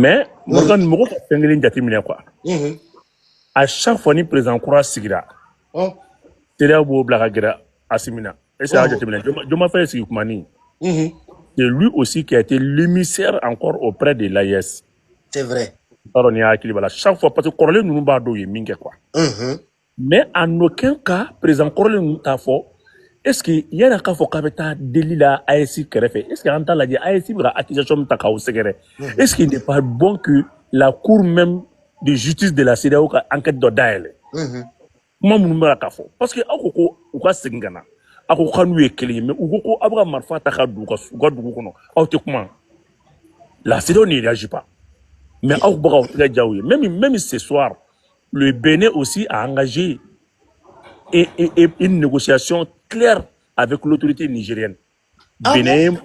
Mais Morgan Mogo fait un jatimine quoi. À chaque fois ni président Koura sigira. C'est là où Blagagira Asimina. Et c'est jatimine. Je m'en fais ce Kumani. C'est lui aussi qui a été l'émissaire encore auprès de l'AIS. C'est vrai. Alors, chaque fois, parce que Corlé nous bat d'où il quoi. Mais en aucun cas, président Corlé nous t'a fait. Est-ce qu'il y a un cas pour qu'il délit la ASI Kerefe? Est-ce qu'il y a un temps là, ASI va accusation de Takao Segere? Est-ce qu'il n'est pas bon que la cour même de justice de la CEDEAO enquête de Daël? Moi, je ne sais pas. Parce que, au cas Sengana, au cas nous est clé, mais au cas Abraham Marfa Takadou, la CEDEAO n'y réagit pas. Mais même ce soir, le Bénin aussi a engagé une négociation claire avec l'autorité nigérienne. Bénin,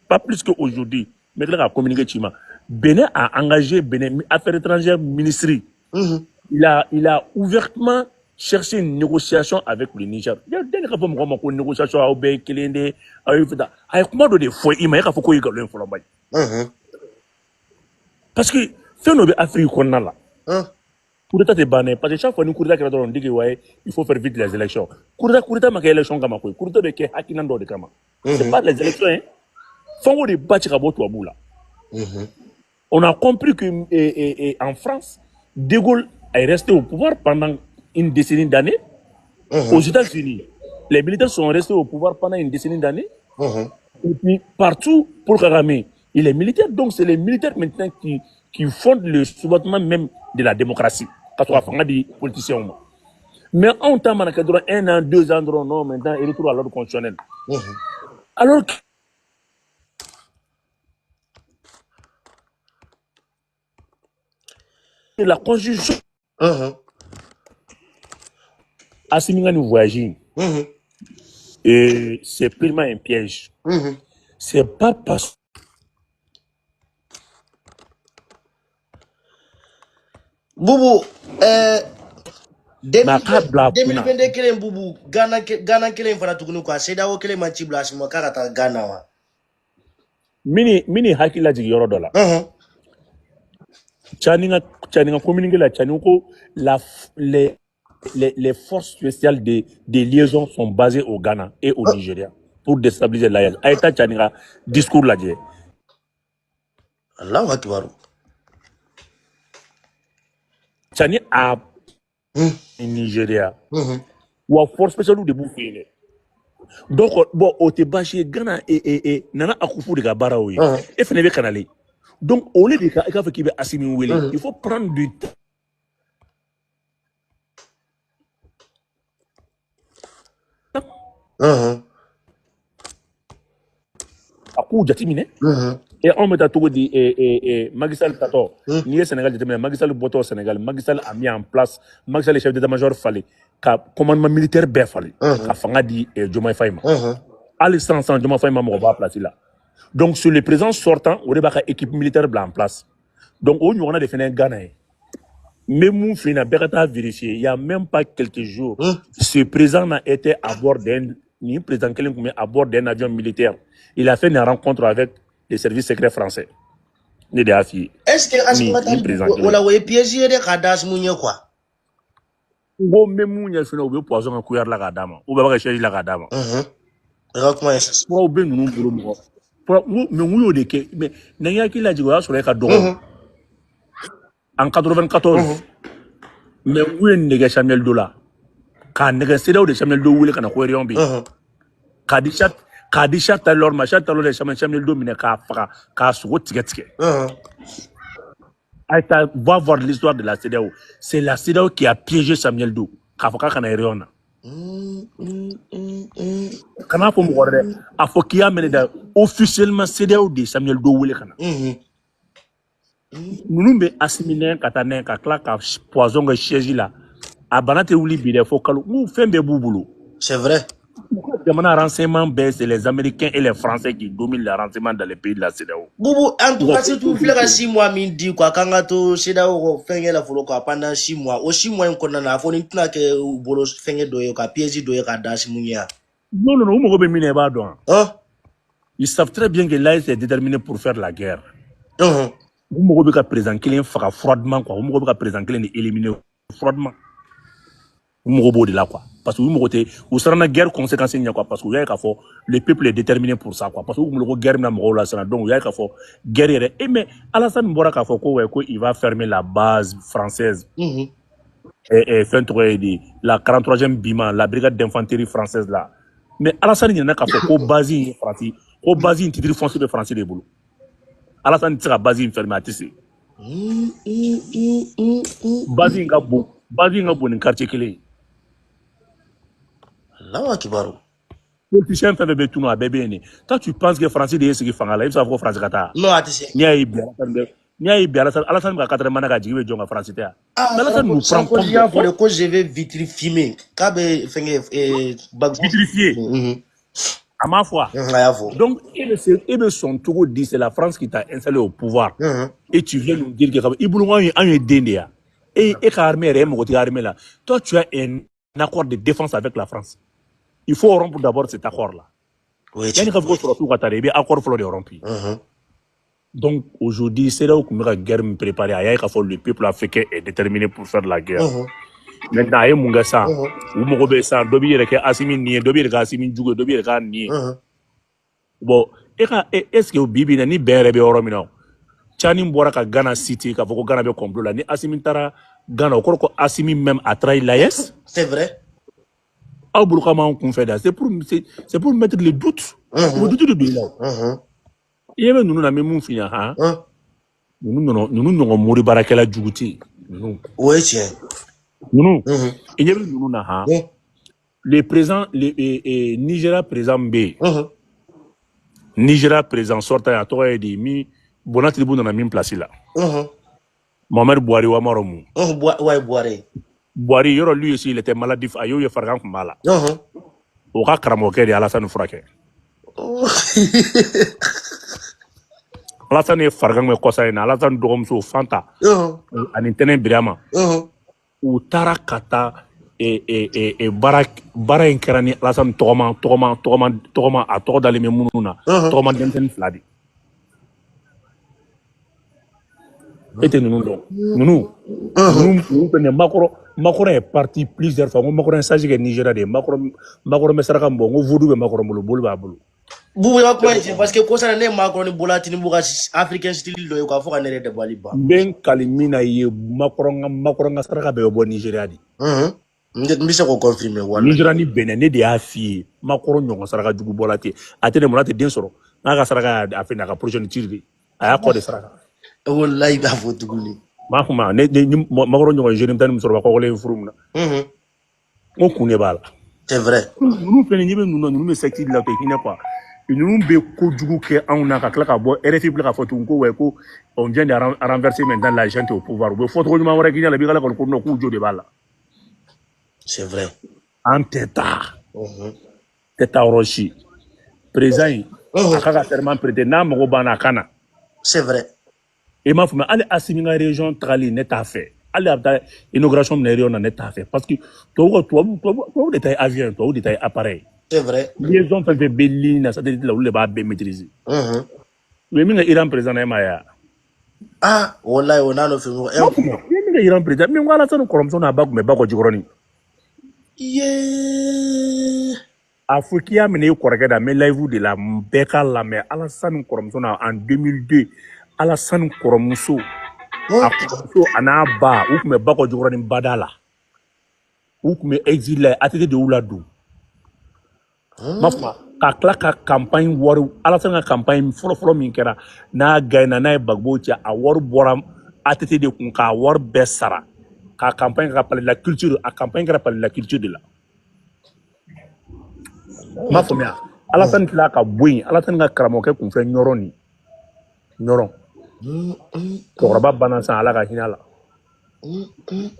pas plus qu'aujourd'hui. Mais là, communiqué Chima. Bénin a engagé Bénin Affaires étrangères ministrie. Il a ouvertement cherché une négociation avec le Niger. Il y a des négociations avec Kelende, avec comment de fois il m'a faut qu'il y ait parce que fait nos Afrique qu'on a là. Coup d'état est banné parce que chaque fois nous coup d'état on dit que ouais il faut faire vite les élections. Coup d'état ma élection comme quoi. Coup d'état que hakinando de kama. C'est pas les élections hein. Faut de bâtir à bout là. On a compris que en France, De Gaulle est resté au pouvoir pendant une décennie d'années. Aux États-Unis, les militaires sont restés au pouvoir pendant une décennie d'années. Et puis partout pour Kagame, il est militaire. Donc c'est les militaires maintenant qui fondent le soubassement même de la démocratie. Quand on a des politiciens. Mais en temps, on a 1 an, 2 ans, non, maintenant, il retourne à l'ordre constitutionnel. Alors que la constitution Assimiga nous voyager. Et c'est purement un piège. C'est pas parce Boubou, 2022 kelen Boubou, Ghana kelen fana tugunu quoi, CEDEAO kelen ma ci bla sima karata Ghana wa. Mini hakila jigi yoro dola. Chaninga communiquer la Chaninko les forces spéciales des liaisons sont basées au Ghana et au Nigeria pour déstabiliser l'AES. Aïta Chaninga discours là dit. Allahu Akbar. Chani a Nigeria. Ou a force spéciale de bouffer. Donc bon au te bâcher Ghana et nana akufu de gabara oui. Et fenebe canalé. Donc au lieu de faire qu'il va assimiler, il faut prendre du temps. À coup jatimine. Et on met à tout dit Magisal Tato, ni Sénégal jatimine, Magisal Boto au Sénégal, Magisal a mis en place, Magisal le chef d'état-major fallait, commandement militaire bien fallait, a fanga dit Diomaye Faye. À l'instant, Diomaye Faye m'a va placer là. Donc sur les présents sortants, on a une équipe militaire blanc en place. Donc on a défini un Ghana. Même mon fina Berata vérifié, il y a même pas quelques jours, ce président a été à bord d'un avion militaire. Il a fait une rencontre avec les services secrets français. Est-ce que on a piégé de Kadas Mounio quoi? Ou même Mounia fina ou poison à couillard la gadama, ou bien chéri la gadama. Comment est-ce? Pour bien nous mais n'ayant qu'il a dit sur les cadeaux. En 94, mais où est le Samuel Dola? Quand négocié de Samuel Dola, il y a un peu. Kadisha talor machin talor de Samuel Dola, car sur votre ticket. Va voir l'histoire de la CEDEAO. C'est la CEDEAO qui a piégé Samuel Dola. Kafaka Kanariona. Kana pour moi, a faut qu'il y a mené officiellement CEDEAO de Samuel Dola. Nous sommes assimilés katanen ka claque poison que siège là a banate ouli bide faut que nous fait des boulot. C'est vrai. Demandant renseignement c'est les Américains et les Français qui dominent le renseignement dans les pays de la CEDEAO. Boubou, en tout cas, si tu fais 6 mois, midi, quoi, quand tu CEDEAO fait la follow quoi pendant 6 mois, aussi moins qu'on en a fait une plaque ou bolos fait doyo ka piège doyo ka dash mounia. Non, on me remet mine ba don. Ils savent très bien que l'AS est déterminé pour faire la guerre. Mhm. Vous m'avez qu'à présenter froidement, quoi. Vous m'avez qu'à présenter éliminer froidement. Vous m'avez de là, quoi. Parce que vous m'avez vous serez une guerre conséquence, quoi. Parce que vous avez qu'à faire, le peuple est déterminé pour ça, quoi. Parce que vous m'avez guerre, donc vous avez qu'à faire guerre. Et mais Alassane Mbora qu'à faire quoi, il va fermer la base française. Mhm. Et la 43e Bima, la brigade d'infanterie française là. Mais Alassane, il y en a qu'à faire qu'au base français, qu'au base titre foncier de français des boulots. Alassane tire à base fermée à tisser. Base in gabon, quartier clé. Là, Kibarou. Politicien fait bébé tout noir, bébé né. Toi, tu penses que français de ce qui font là, il faut français kata. Non, attends. Nia yi bien, Alassane va 4 mana ka jibe jonga français ta. Mais Alassane nous prend compte. Il y a pour le coup, je vais vitrifier. Kabe fenge vitrifier. À ma foi. Donc, et son tour dit c'est la France qui t'a installé au pouvoir. Et tu viens nous dire que il boulot un dindéa. Et armée est armée là. Toi, tu as un accord de défense avec la France. Il faut rompre d'abord cet accord-là. Oui, il y a un accord de rompre. Donc, aujourd'hui, c'est là où la guerre me prépare. Le peuple africain est déterminé pour faire la guerre. Maintenant, il y a mon gars, ou mon gars, ça, dobi reke asimi nié, dobi reke asimi djougo, dobi reke nié. Bon, est-ce que au bibi na ni bere be oromino? Chani mbora ka Ghana City, ka foko Ghana be complot là, ni asimi tara Ghana, au ko asimi même à trahi l'AES? C'est vrai. Ah, boulkama on confie là, c'est pour mettre les doutes. Le doute de là. Il y avait nous na même fini hein. Nous non mori barakela djouguti. Oui, tiens. Non. Il y avait nous na hein. Le président, Nigeria président B. Nigeria président sortant à toi et dit mi bonat tribu dans la même place là. Mohamed Bouhari wa maromu. Bouhari. Bouhari yoro lui aussi il était maladif ayo ye fargan kumala. O ka karamoke de Alassane Frake. Alassane fargan me kosa ina Alassane dogomso Fanta. Ani tenen Birama. U tara kata bara in kɛra ni Alassane tɔgɔma a tɔgɔ dalen bɛ minnu na tɔgɔma denmisɛnnin fila de e tɛ ninnu dɔn ninnu fɛnɛ Makɔrɔ est parti plusieurs fois ko Makɔrɔ sage kɛ Nigeria de Makɔrɔ bɛ saraka min bɔ n ko Vodou bɛ Makɔrɔ bolo bolo b'a bolo buya kuma c'est parce que kosa ne Makɔrɔ ni bola tini buga africain style dɔ ye k'a fɔ ka ne yɛrɛ de bali ba n bɛ n kali min na ye Makɔrɔ ka saraka bɛɛ bɛ bɔ Nigeria de n bɛ se k'o confirmer wala Nigeria ni Benin ne de y'a f'i ye Makɔrɔ ɲɔgɔn saraka jugu bɔla ten a tɛ ne mun na tɛ den sɔrɔ n'a ka saraka a fɛ n'a ka progéniture de a y'a kɔ de saraka wallahi b'a fɔ tuguni m'a fɔ ma ne Makɔrɔ ɲɔgɔn jeune tan ni musokɔrɔba kɔkɔlen furu mun na n ko kun de b'a la c'est vrai ninnu filɛ nin ye bɛ ninnu na ninnu bɛ secte de la tɛ hinɛ quoi ninnu bɛ kojugu kɛ anw na ka tila ka bɔ RFI bila ka fɔ tugun ko ouais ko on vient de renverser maintenant la gente au pouvoir u bɛ fɔ tɔgɔ ɲuman wɛrɛ k'i ɲɛ la i bɛ k'ala kɔni ko non k'u jo de b'a la c'est vrai an tɛ taa yɔrɔ si président in a ka serment prêter n'a mago banna a ka na c'est vrai i m'a faamuya hali Assimi ka région tagali ne t'a fɛ hali a bɛ taa inauguration min na région na ne t'a fɛ parce que tubabu de ta ye avion tubabu de ta ye appareil c'est vrai liaison fɛn fɛn bɛ ligne na satellite la olu de b'a bɛɛ maîtriser u ye min kɛ Iran président na e ma ye wa ah wallahi o n'a n'o fɛ u ye min kɛ Iran président min ko Alassane kɔrɔmuso n'a ba tun bɛ Bakɔ Jikɔrɔni a fɔ k'i y'a minɛ i kɔrɔkɛ da mais live de la bɛɛ k'a lamɛn Alassane kɔrɔmuso na en 2002 Alassane kɔrɔmuso a kɔrɔmuso a n'a ba u tun bɛ Bakɔ Jikɔrɔni bada la u tun bɛ exil la ATT de y'u ladon m'a fɔ ka tila ka campagne wari Alassane ka campagne fɔlɔ min kɛra n'a gagné n'a ye Gbagbo cɛ a wari bɔra ATT de kun k'a wari bɛɛ sara ka campagne kɛra palais de la culture a campagne kɛra palais de la culture de la m'a faamuya Alassane tila ka bɔ yen Alassane ka karamɔgɔkɛ kun fɛ ɲɔrɔn cɛkɔrɔba banna san Ala ka hinɛ la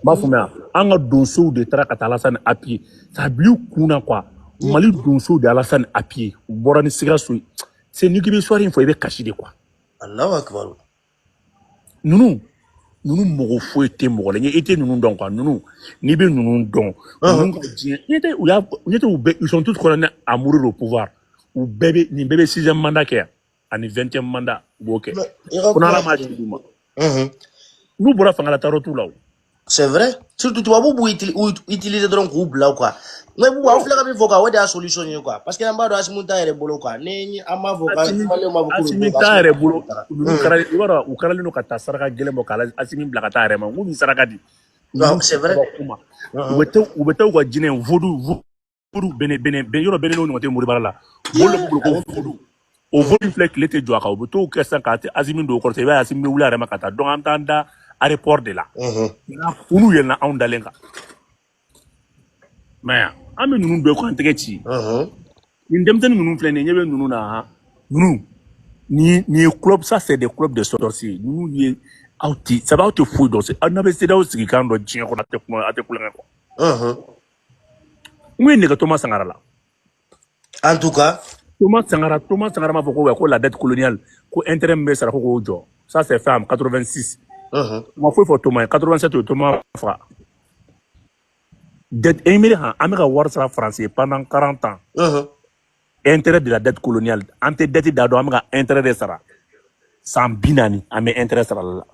m'a faamuya an ka donsow de taara ka taa Alassane appuyer ça bila u kun na quoi Mali donsow de Alassane appuyer u bɔra ni Sikaso ye c'est ni k'i bɛ histoire in fɔ i bɛ kasi de quoi Allahu akbar ninnu mɔgɔ foyi tɛ mɔgɔ la i tɛ ninnu dɔn quoi ninnu n'i bɛ ninnu dɔn ninnu ka diɲɛ ils sont tous condamnés à mourir au pouvoir ou bébé ni bébé 6e mandat kɛ ani 20e mandat u b'o kɛ ko n'ala ma jigin ma n'u bɔra fanga la taro t'u la c'est vrai surtout tubabu b'u utiliser dɔrɔn k'u bila quoi mais bu an filɛ ka min fɔ quoi o de y'a solution ye quoi parce que an b'a dɔn Asimu t'a yɛrɛ bolo quoi ni an m'a fɔ Asimi t'a yɛrɛ bolo u b'a dɔn u karalen don ka taa saraka gɛlɛn bɔ k'a Asimi bila ka taa yɛrɛ ma n ko nin saraka di c'est vrai u bɛ taa u ka jinɛ voodoo yɔrɔ bɛnnen n'o ɲɔgɔn tɛ Moribara la mɔgɔw de b'u bolo ko voodoo o voodoo filɛ tile tɛ jɔ a kan u bɛ t'o kɛ sisan k'a Asimi don o kɔrɔ i b'a ye Asimi bɛ wuli a yɛrɛ ma ka taa donc an t'an da aéroport de la olu yɛlɛnna anw dalen kan mais an bɛ ninnu bɛɛ k'an tɛgɛ ci nin denmisɛnnin ninnu filɛ nin ye ɲɛ bɛ ninnu na ninnu ni ye club ça c'est des clubs de sorciers ninnu ye aw tɛ sabu aw tɛ foyi dɔn aw n'a bɛ CEDEAO sigi kan dɔ diɲɛ kɔnɔ a tɛ kulonkɛ quoi n ko ye nɛgɛ Thomas Sankara la en tout cas Thomas Sankara m'a fɔ ko la dette coloniale ko intérêt min bɛ sara ko k'o jɔ ça c'est fait en 86 ma foyi fɔ Thomas 87 o Thomas faga dette émiré an bɛ ka wari sara français pendant 40 ans intérêt de la dette coloniale an tɛ dette da dɔn an bɛ ka intérêt de sara san 40 an bɛ intérêt sara la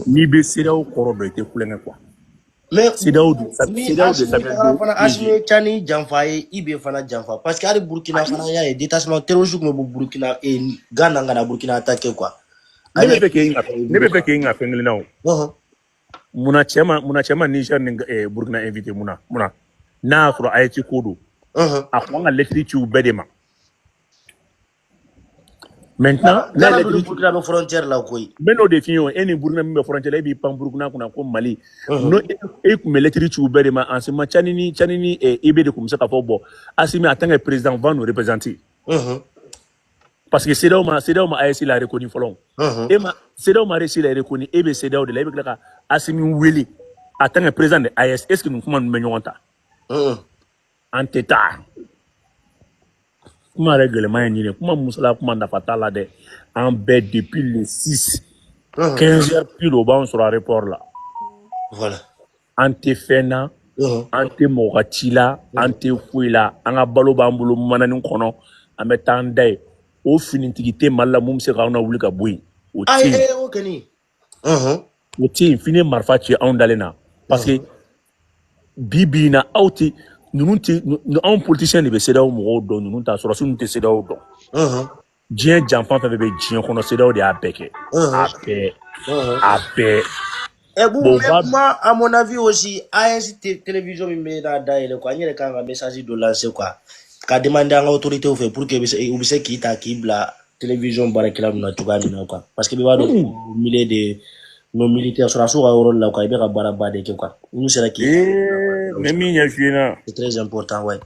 n'i bɛ CEDEAO kɔrɔ dɔn i tɛ kulonkɛ quoi mais CEDEAO fana Asimi Tchani janfa ye IB fana janfa parce que hali Burkina fana y'a ye détachement terroriste kun bɛ Burkina Ghana ka na Burkina attaquer quoi ne bɛ fɛ k'e ka fɛn kelen na o munna cɛ ma Niger ni Burkina invité munna n'a y'a sɔrɔ AES ko don a ko an ka lettre ci u bɛɛ de ma maintenant Ghana bɛ Burkina bɛ frontière la koyi n bɛ n'o de f'i ye o e ni Burkina min bɛ frontière la e b'i pan Burkina kunna ko Mali n'o e tun bɛ lettre ci u bɛɛ de ma en ce moment Tchani ni IB de tun bɛ se k'a fɔ bon Assimi en tant que président va nous représenter parce que CEDEAO ma AES la reconnu fɔlɔ CEDEAO ma AES la reconnu e bɛ CEDEAO de la e bɛ tila ka Assimi wele en tant que président de AES est ce que nin kuma ninnu bɛ ɲɔgɔn ta an tɛ taa kuma yɛrɛ gɛlɛman ye nin ye kuma musala kuma nafa t'a la dɛ an bɛɛ depuis le 6 15 heures pile o b'an sɔrɔ aéroport la voilà an tɛ fɛn na an tɛ mɔgɔ ka ci la an tɛ foyi la an ka balo b'an bolo mananin kɔnɔ an bɛ taa an da ye o finitigi tɛ Mali la mun bɛ se k'anw na wuli ka bɔ yen o tɛ yen fini marifa ci anw dalen na parce que bi in na aw tɛ anw politiciens de bɛ CEDEAO mɔgɔw dɔn ninnu t'a sɔrɔ ninnu tɛ CEDEAO dɔn diɲɛ janfan fɛn fɛn bɛ diɲɛ kɔnɔ CEDEAO de y'a bɛɛ kɛ a bɛɛ moi à mon avis aussi AES télévision min bɛ n'a dayɛlɛ quoi n yɛrɛ kan ka message dɔ lancer quoi ka demander an ka autorités fɛ pour que u bɛ se k'i ta k'i bila télévision baarakɛla ninnu na cogoya min na quoi parce que i b'a dɔn milieu de nos militaires sɔrɔdasiw ka yɔrɔ la quoi i bɛ ka baaraba de kɛ quoi n'u sera k'i mais min ɲɛ f'i ɲɛna c'est très important ouais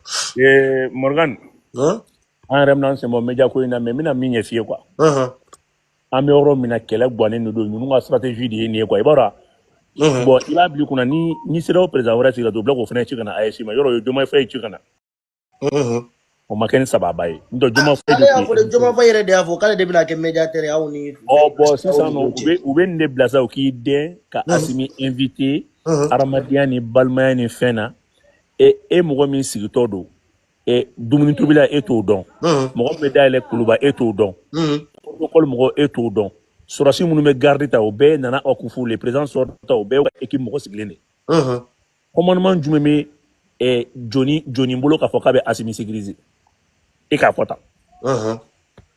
Morgan an yɛrɛ bɛna an sen bɔ média ko in na mais n bɛna min ɲɛ f'i ye quoi an bɛ yɔrɔ min na kɛlɛ gannen de don ninnu ka stratégie de ye nin ye quoi i b'a dɔn bon i b'a bila i kunna ni CEDEAO président wɛrɛ sigira o bila k'o fana ci ka na AES ma yɔrɔ o ye Diomaye Faye ci ka na o ma kɛ ni sababa ye n'o tɛ Diomaye Faye yɛrɛ de y'a fɔ k'ale de bɛna kɛ médiateur ye aw ni bon sisan nɔ u bɛ nin de bila sa u k'i den ka Assimi invité hadamadenya ni balimaya ni fɛn na e mɔgɔ min sigitɔ don dumuni tobila e t'o dɔn mɔgɔ min bɛ dayɛlɛ kuluba e t'o dɔn protocole mɔgɔ e t'o dɔn sɔrɔsi minnu bɛ garde ta o bɛɛ nana aw kun fu le président sortant o bɛɛ ka équipe mɔgɔ sigilen de commandement jumɛn bɛ Joni bolo k'a fɔ k'a bɛ Assimi sécuriser e k'a fɔ tan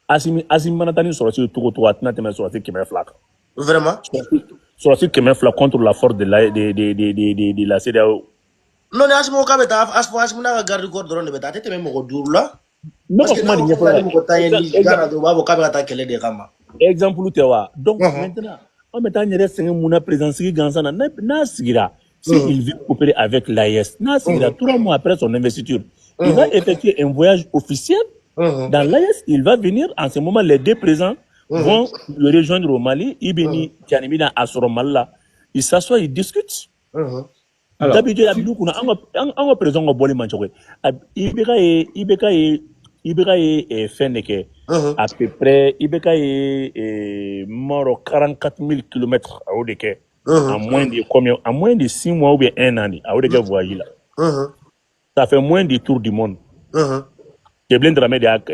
Assimi mana taa ni sɔrɔsi togo togo a tɛna tɛmɛ sɔrɔsi 200 kan vraiment sɔrɔsi 200 contre la force de la CEDEAO non ni Assimi k'a bɛ taa Assimi n'a ka garde corps dɔrɔn de bɛ taa a tɛ tɛmɛ mɔgɔ 5 la parce que n'a fɔ ni mɔgɔ 10 ye ni Ghana dɔrɔn u b'a fɔ k'a bɛ ka taa kɛlɛ de kama exemple tɛ wa donc maintenant an bɛ taa n yɛrɛ sɛgɛn mun na président sigi gansan na n'a sigira s'il veut coopérer avec l'AES n'a sigira 3 mois après son investiture il va effectuer un voyage officiel dans l'AES il va venir en ce moment les 2 présidents vont le rejoindre au Mali Ibeni Tchani bɛna a sɔrɔ Mali la ils s'assoient ils discutent d'habitude abidu kunna an ka président ka bɔli man cogo IBK ye fɛn de kɛ à peu près IBK ye maro 44 000 kilomètres a y'o de kɛ en moins de 6 mois ou bien 1 an a y'o de kɛ voyage la ça fait moins du tour du monde Tcheblin Dramé de Hak,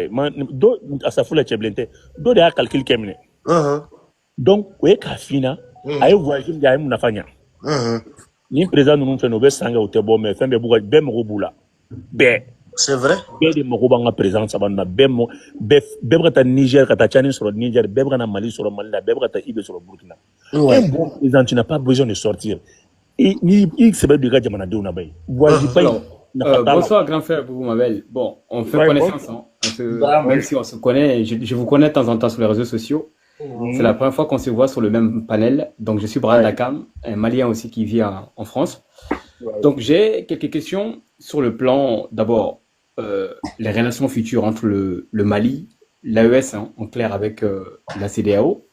do Asafula Tcheblinte, do de Hak calcul Kemne. Donc, oui, Kafina, aïe voyage de Aïm Nafanya. Ni président nous fait nos sanga au Tebo, mais fait des Moroboula. C'est vrai? Bé de Morobanga présent, ça va na Bemo, Bebrata Niger, Katachani sur le Niger, Bebrana Mali sur le Mali, Bebrata Ibe sur le Burkina. Un bon président, tu n'as pas besoin de sortir. Et il se bat de Gadja Manadou Nabay. Bonsoir, grand frère, vous m'avez. Bon, on fait connaissance, hein. Même si on se connaît, je vous connais de temps en temps sur les réseaux sociaux. C'est la première fois qu'on se voit sur le même panel. Donc, je suis Brian Dakam, un Malien aussi qui vit en France. Donc, j'ai quelques questions sur le plan, d'abord, les relations futures entre le Mali, l'AES, hein, en clair avec la CEDEAO,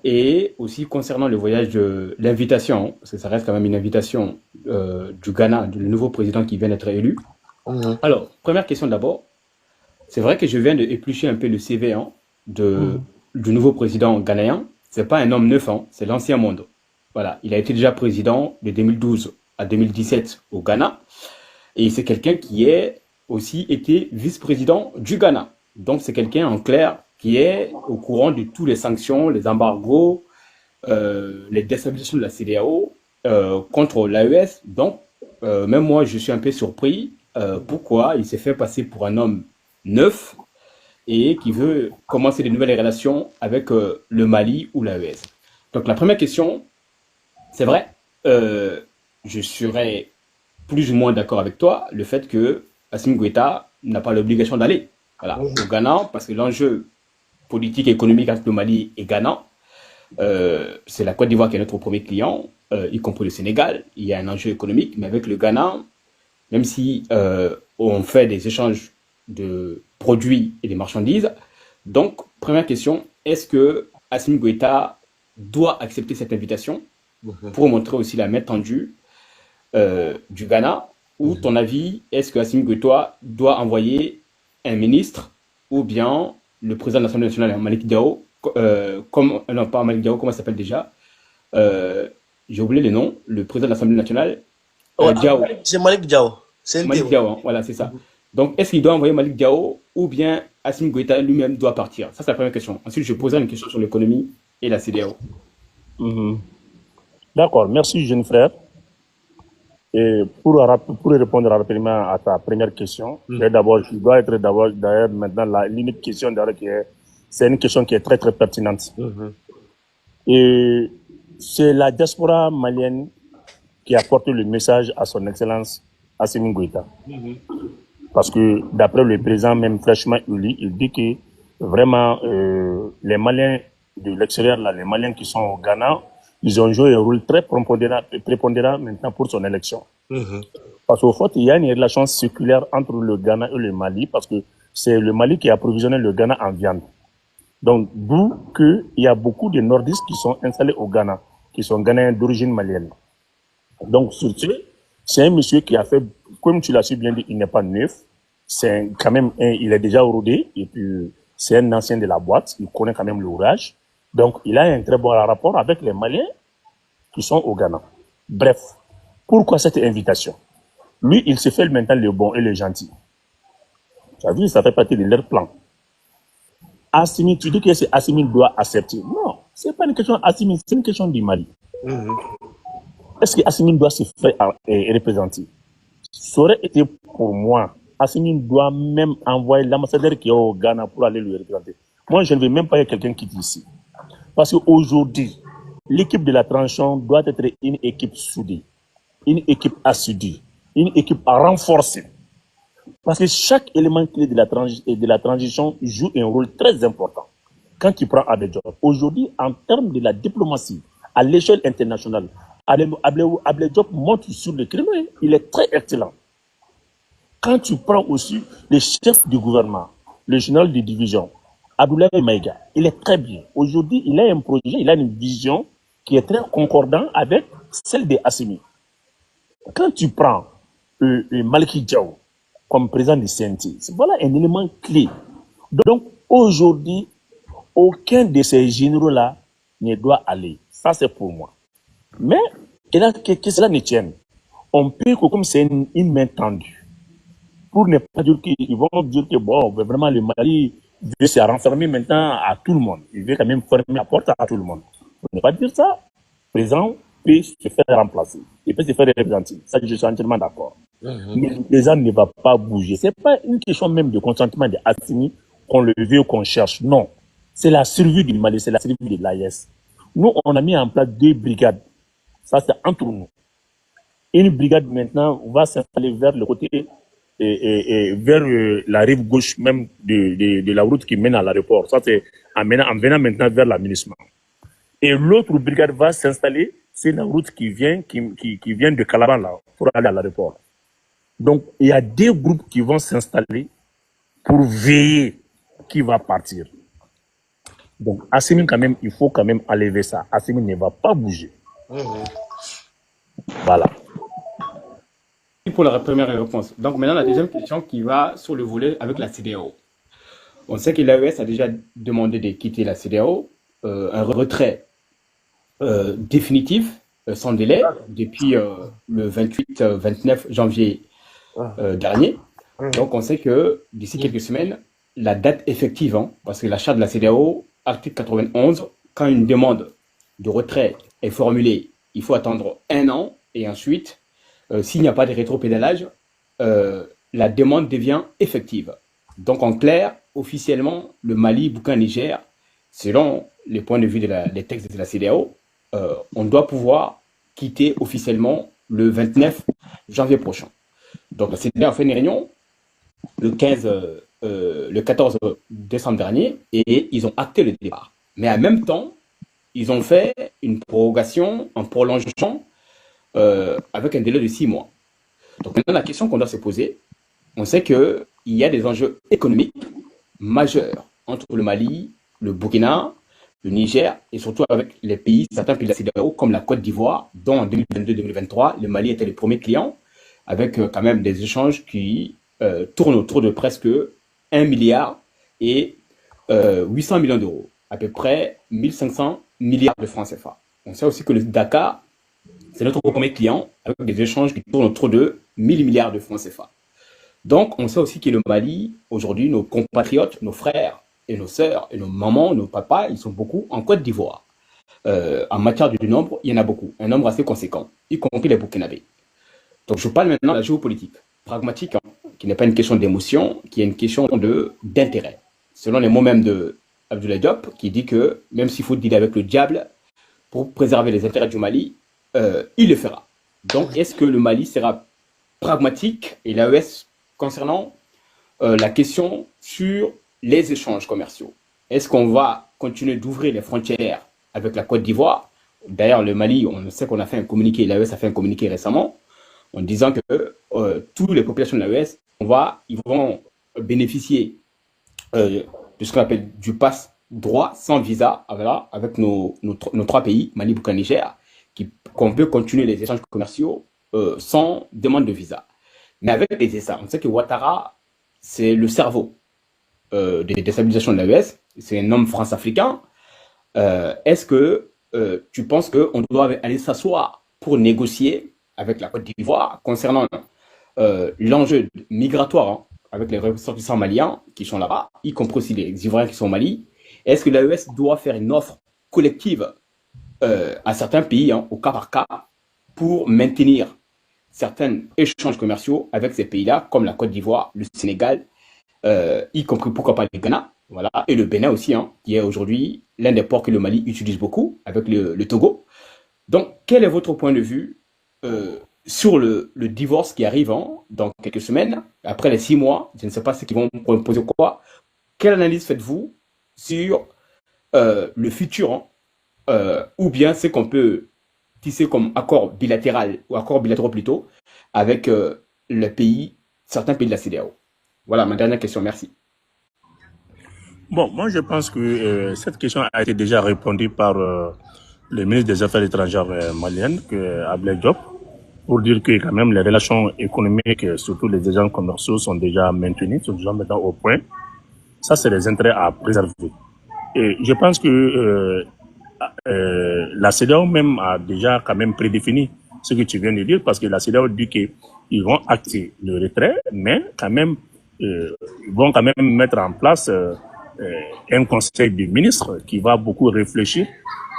et aussi concernant le voyage de l'invitation, parce que ça reste quand même une invitation du Ghana, du nouveau président qui vient d'être élu. Alors, première question d'abord. C'est vrai que je viens d'éplucher un peu le CV hein, du nouveau président ghanéen. C'est pas un homme neuf, hein, c'est l'ancien monde. Voilà, il a été déjà président de 2012 à 2017 au Ghana. Et c'est quelqu'un qui est aussi été vice-président du Ghana. Donc, c'est quelqu'un en clair qui est au courant de toutes les sanctions, les embargos, les déstabilisations de la CEDEAO contre l'AES. Donc, même moi, je suis un peu surpris pourquoi il s'est fait passer pour un homme neuf et qui veut commencer de nouvelles relations avec le Mali ou l'AES. Donc, la première question, c'est vrai, je serais plus ou moins d'accord avec toi, le fait que Assimi Goïta n'a pas l'obligation d'aller au Ghana, parce que l'enjeu politique et économique entre le Mali et Ghana, c'est la Côte d'Ivoire qui est notre premier client, y compris le Sénégal. Il y a un enjeu économique, mais avec le Ghana, même si on fait des échanges de produits et des marchandises. Donc, première question, est-ce que Assimi Goïta doit accepter cette invitation pour montrer aussi la main tendue du Ghana, ou ton avis, est-ce que Assimi Goïta doit envoyer un ministre ou bien le président de l'Assemblée nationale, Malick Diao, non pas Malick Diao, comment il s'appelle déjà, j'ai oublié le nom, le président de l'Assemblée nationale, Diao. C'est Malick Diao. Malick Diao, hein, voilà, c'est ça. Donc, est-ce qu'il doit envoyer Malick Diao ou bien Assimi Goïta lui-même doit partir? Ça, c'est la première question. Ensuite, je poserai une question sur l'économie et la CEDEAO. D'accord, merci jeune frère. Et pour répondre rapidement à ta première question, je dois être d'ailleurs maintenant l'unique question c'est une question qui est très très pertinente. Et c'est la diaspora malienne qui a porté le message à son excellence Assimi Goïta. Parce que d'après le président même fraîchement élu, il dit que vraiment les Maliens de l'extérieur, les Maliens qui sont au Ghana, ils ont joué un rôle très prépondérant maintenant pour son élection. Parce qu'au fait, il y a une relation circulaire entre le Ghana et le Mali, parce que c'est le Mali qui a approvisionné le Ghana en viande. Donc, d'où qu'il y a beaucoup de nordistes qui sont installés au Ghana, qui sont Ghanéens d'origine malienne. Donc, sur ce, c'est un monsieur qui a fait, comme tu l'as su bien dit, il n'est pas neuf. C'est quand même il est déjà rodé, et puis c'est un ancien de la boîte, il connaît quand même l'ouvrage. Donc, il a un très bon rapport avec les Maliens qui sont au Ghana. Bref, pourquoi cette invitation? Lui, il se fait maintenant le bon et le gentil. Tu as vu, ça fait partie de leur plan. Assimi, tu dis que Assimi doit accepter. Non, ce n'est pas une question d'Assimi, c'est une question du Mali. Est-ce que Assimi doit se faire représenter? Ça aurait été pour moi. Assimi doit même envoyer l'ambassadeur qui est au Ghana pour aller lui représenter. Moi, je ne veux même pas y avoir quelqu'un qui dit ici. Parce qu'aujourd'hui, l'équipe de la transition doit être une équipe soudée, une équipe assidue, une équipe à renforcer. Parce que chaque élément clé de la transition joue un rôle très important. Quand tu prends Abidjan, aujourd'hui, en termes de la diplomatie, à l'échelle internationale, Abidjan monte sur le créneau, il est très excellent. Quand tu prends aussi les chefs du gouvernement, le général de division, Abdoulaye Maïga, il est très bien. Aujourd'hui, il a un projet, il a une vision qui est très concordante avec celle de Assimi. Quand tu prends Maliki Diao comme président du CNT, voilà un élément clé. Donc, aujourd'hui, aucun de ces généraux-là ne doit aller. Ça, c'est pour moi. Mais, que cela ne tienne, on peut, comme c'est une main tendue, pour ne pas dire qu'ils vont dire que bon, vraiment le Mali veut se renfermer maintenant à tout le monde. Il veut quand même fermer la porte à tout le monde. Pour ne pas dire ça, le président peut se faire remplacer. Il peut se faire représenter. Ça, je suis entièrement d'accord. Mais le président ne va pas bouger. C'est pas une question même de consentement de Assimi, qu'on le veut ou qu'on cherche. Non. C'est la survie du Mali, c'est la survie de l'AES. Nous, on a mis en place 2 brigades. Ça, c'est entre nous. Une brigade, maintenant, va s'installer vers le côté, vers la rive gauche même de la route qui mène à l'aéroport. Ça, c'est en venant maintenant vers l'aménagement. Et l'autre brigade va s'installer, c'est la route qui vient de Calaban, là, pour aller à l'aéroport. Donc, il y a 2 groupes qui vont s'installer pour veiller qui va partir. Donc, Assimi, quand même, il faut quand même enlever ça. Assimi ne va pas bouger. Voilà. Pour la première réponse. Donc, maintenant, la deuxième question qui va sur le volet avec la CEDEAO. On sait que l'AES a déjà demandé de quitter la CEDEAO, un retrait définitif, sans délai, depuis le 28-29 janvier dernier. Donc, on sait que d'ici quelques semaines, la date effective, parce que la charte de la CEDEAO, article 91, quand une demande de retrait est formulée, il faut attendre 1 an et ensuite, s'il n'y a pas de rétropédalage, la demande devient effective. Donc, en clair, officiellement, le Mali, Burkina, Niger, selon les points de vue des textes de la CEDEAO, on doit pouvoir quitter officiellement le 29 janvier prochain. Donc, la CEDEAO a fait une réunion le 14 décembre dernier et ils ont acté le départ. Mais en même temps, ils ont fait une prorogation, un prolongement avec un délai de 6 mois. Donc maintenant, la question qu'on doit se poser, on sait qu'il y a des enjeux économiques majeurs entre le Mali, le Burkina, le Niger et surtout avec les pays, certains pays de la CEDEAO comme la Côte d'Ivoire, dont en 2022-2023, le Mali était le premier client, avec quand même des échanges qui tournent autour de presque 1 milliard et 800 millions d'euros, à peu près 1500 milliards de francs CFA. On sait aussi que le Dakar, c'est notre premier client, avec des échanges qui tournent autour de 1000 milliards de francs CFA. Donc, on sait aussi que le Mali, aujourd'hui, nos compatriotes, nos frères et nos sœurs et nos mamans, nos papas, ils sont beaucoup en Côte d'Ivoire. En matière du nombre, il y en a beaucoup, un nombre assez conséquent, y compris les Burkinabés. Donc, je parle maintenant de la géopolitique pragmatique, qui n'est pas une question d'émotion, qui est une question d'intérêt. Selon les mots même de Abdoulaye Diop, qui dit que même s'il faut dealer avec le diable pour préserver les intérêts du Mali, il le fera. Donc, est-ce que le Mali sera pragmatique et l'AES concernant la question sur les échanges commerciaux? Est-ce qu'on va continuer d'ouvrir les frontières avec la Côte d'Ivoire? D'ailleurs, le Mali, on sait qu'on a fait un communiqué, l'AES a fait un communiqué récemment, en disant que toutes les populations de l'AES, ils vont bénéficier de ce qu'on appelle du passe droit sans visa, voilà, avec nos 3 pays, Mali, Burkina, Niger, qu'on peut continuer les échanges commerciaux sans demande de visa. Mais avec les ESA, on sait que Ouattara, c'est le cerveau des déstabilisations de l'AES, c'est un homme france-africain. Est-ce que tu penses qu'on doit aller s'asseoir pour négocier avec la Côte d'Ivoire concernant l'enjeu migratoire avec les ressortissants maliens qui sont là-bas, y compris aussi les Ivoiriens qui sont au Mali? Est-ce que l'AES doit faire une offre collective à certains pays, au cas par cas, pour maintenir certains échanges commerciaux avec ces pays-là, comme la Côte d'Ivoire, le Sénégal, y compris pourquoi pas le Ghana, voilà, et le Bénin aussi, qui est aujourd'hui l'un des ports que le Mali utilise beaucoup, avec le Togo. Donc, quel est votre point de vue sur le divorce qui arrive dans quelques semaines, après les 6 mois? Je ne sais pas ce qu'ils vont proposer quoi. Quelle analyse faites-vous sur le futur, ou bien ce qu'on peut tisser comme accord bilatéral, ou accord bilatéraux plutôt, avec certains pays de la CEDEAO? Voilà ma dernière question, merci. Bon, moi je pense que cette question a été déjà répondue par le ministre des Affaires étrangères malien, Abdoulaye Diop, pour dire que quand même les relations économiques, surtout les échanges commerciaux, sont déjà maintenus, sont déjà maintenant au point. Ça, c'est les intérêts à préserver. Et je pense que la CEDEAO même a déjà quand même prédéfini ce que tu viens de dire, parce que la CEDEAO dit que ils vont acter le retrait, mais quand même, ils vont quand même mettre en place un conseil de ministres qui va beaucoup réfléchir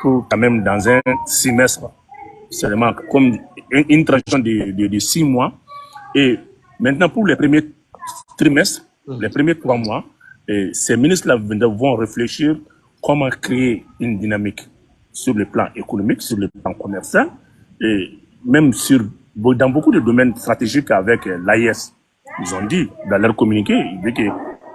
pour quand même dans un semestre seulement, comme une transition de 6 mois. Et maintenant, pour les premiers trimestres, les premiers 3 mois, ces ministres-là vont réfléchir comment créer une dynamique sur le plan économique, sur le plan commercial, et même dans beaucoup de domaines stratégiques avec l'AIS. Ils ont dit dans leur communiqué, ils disent que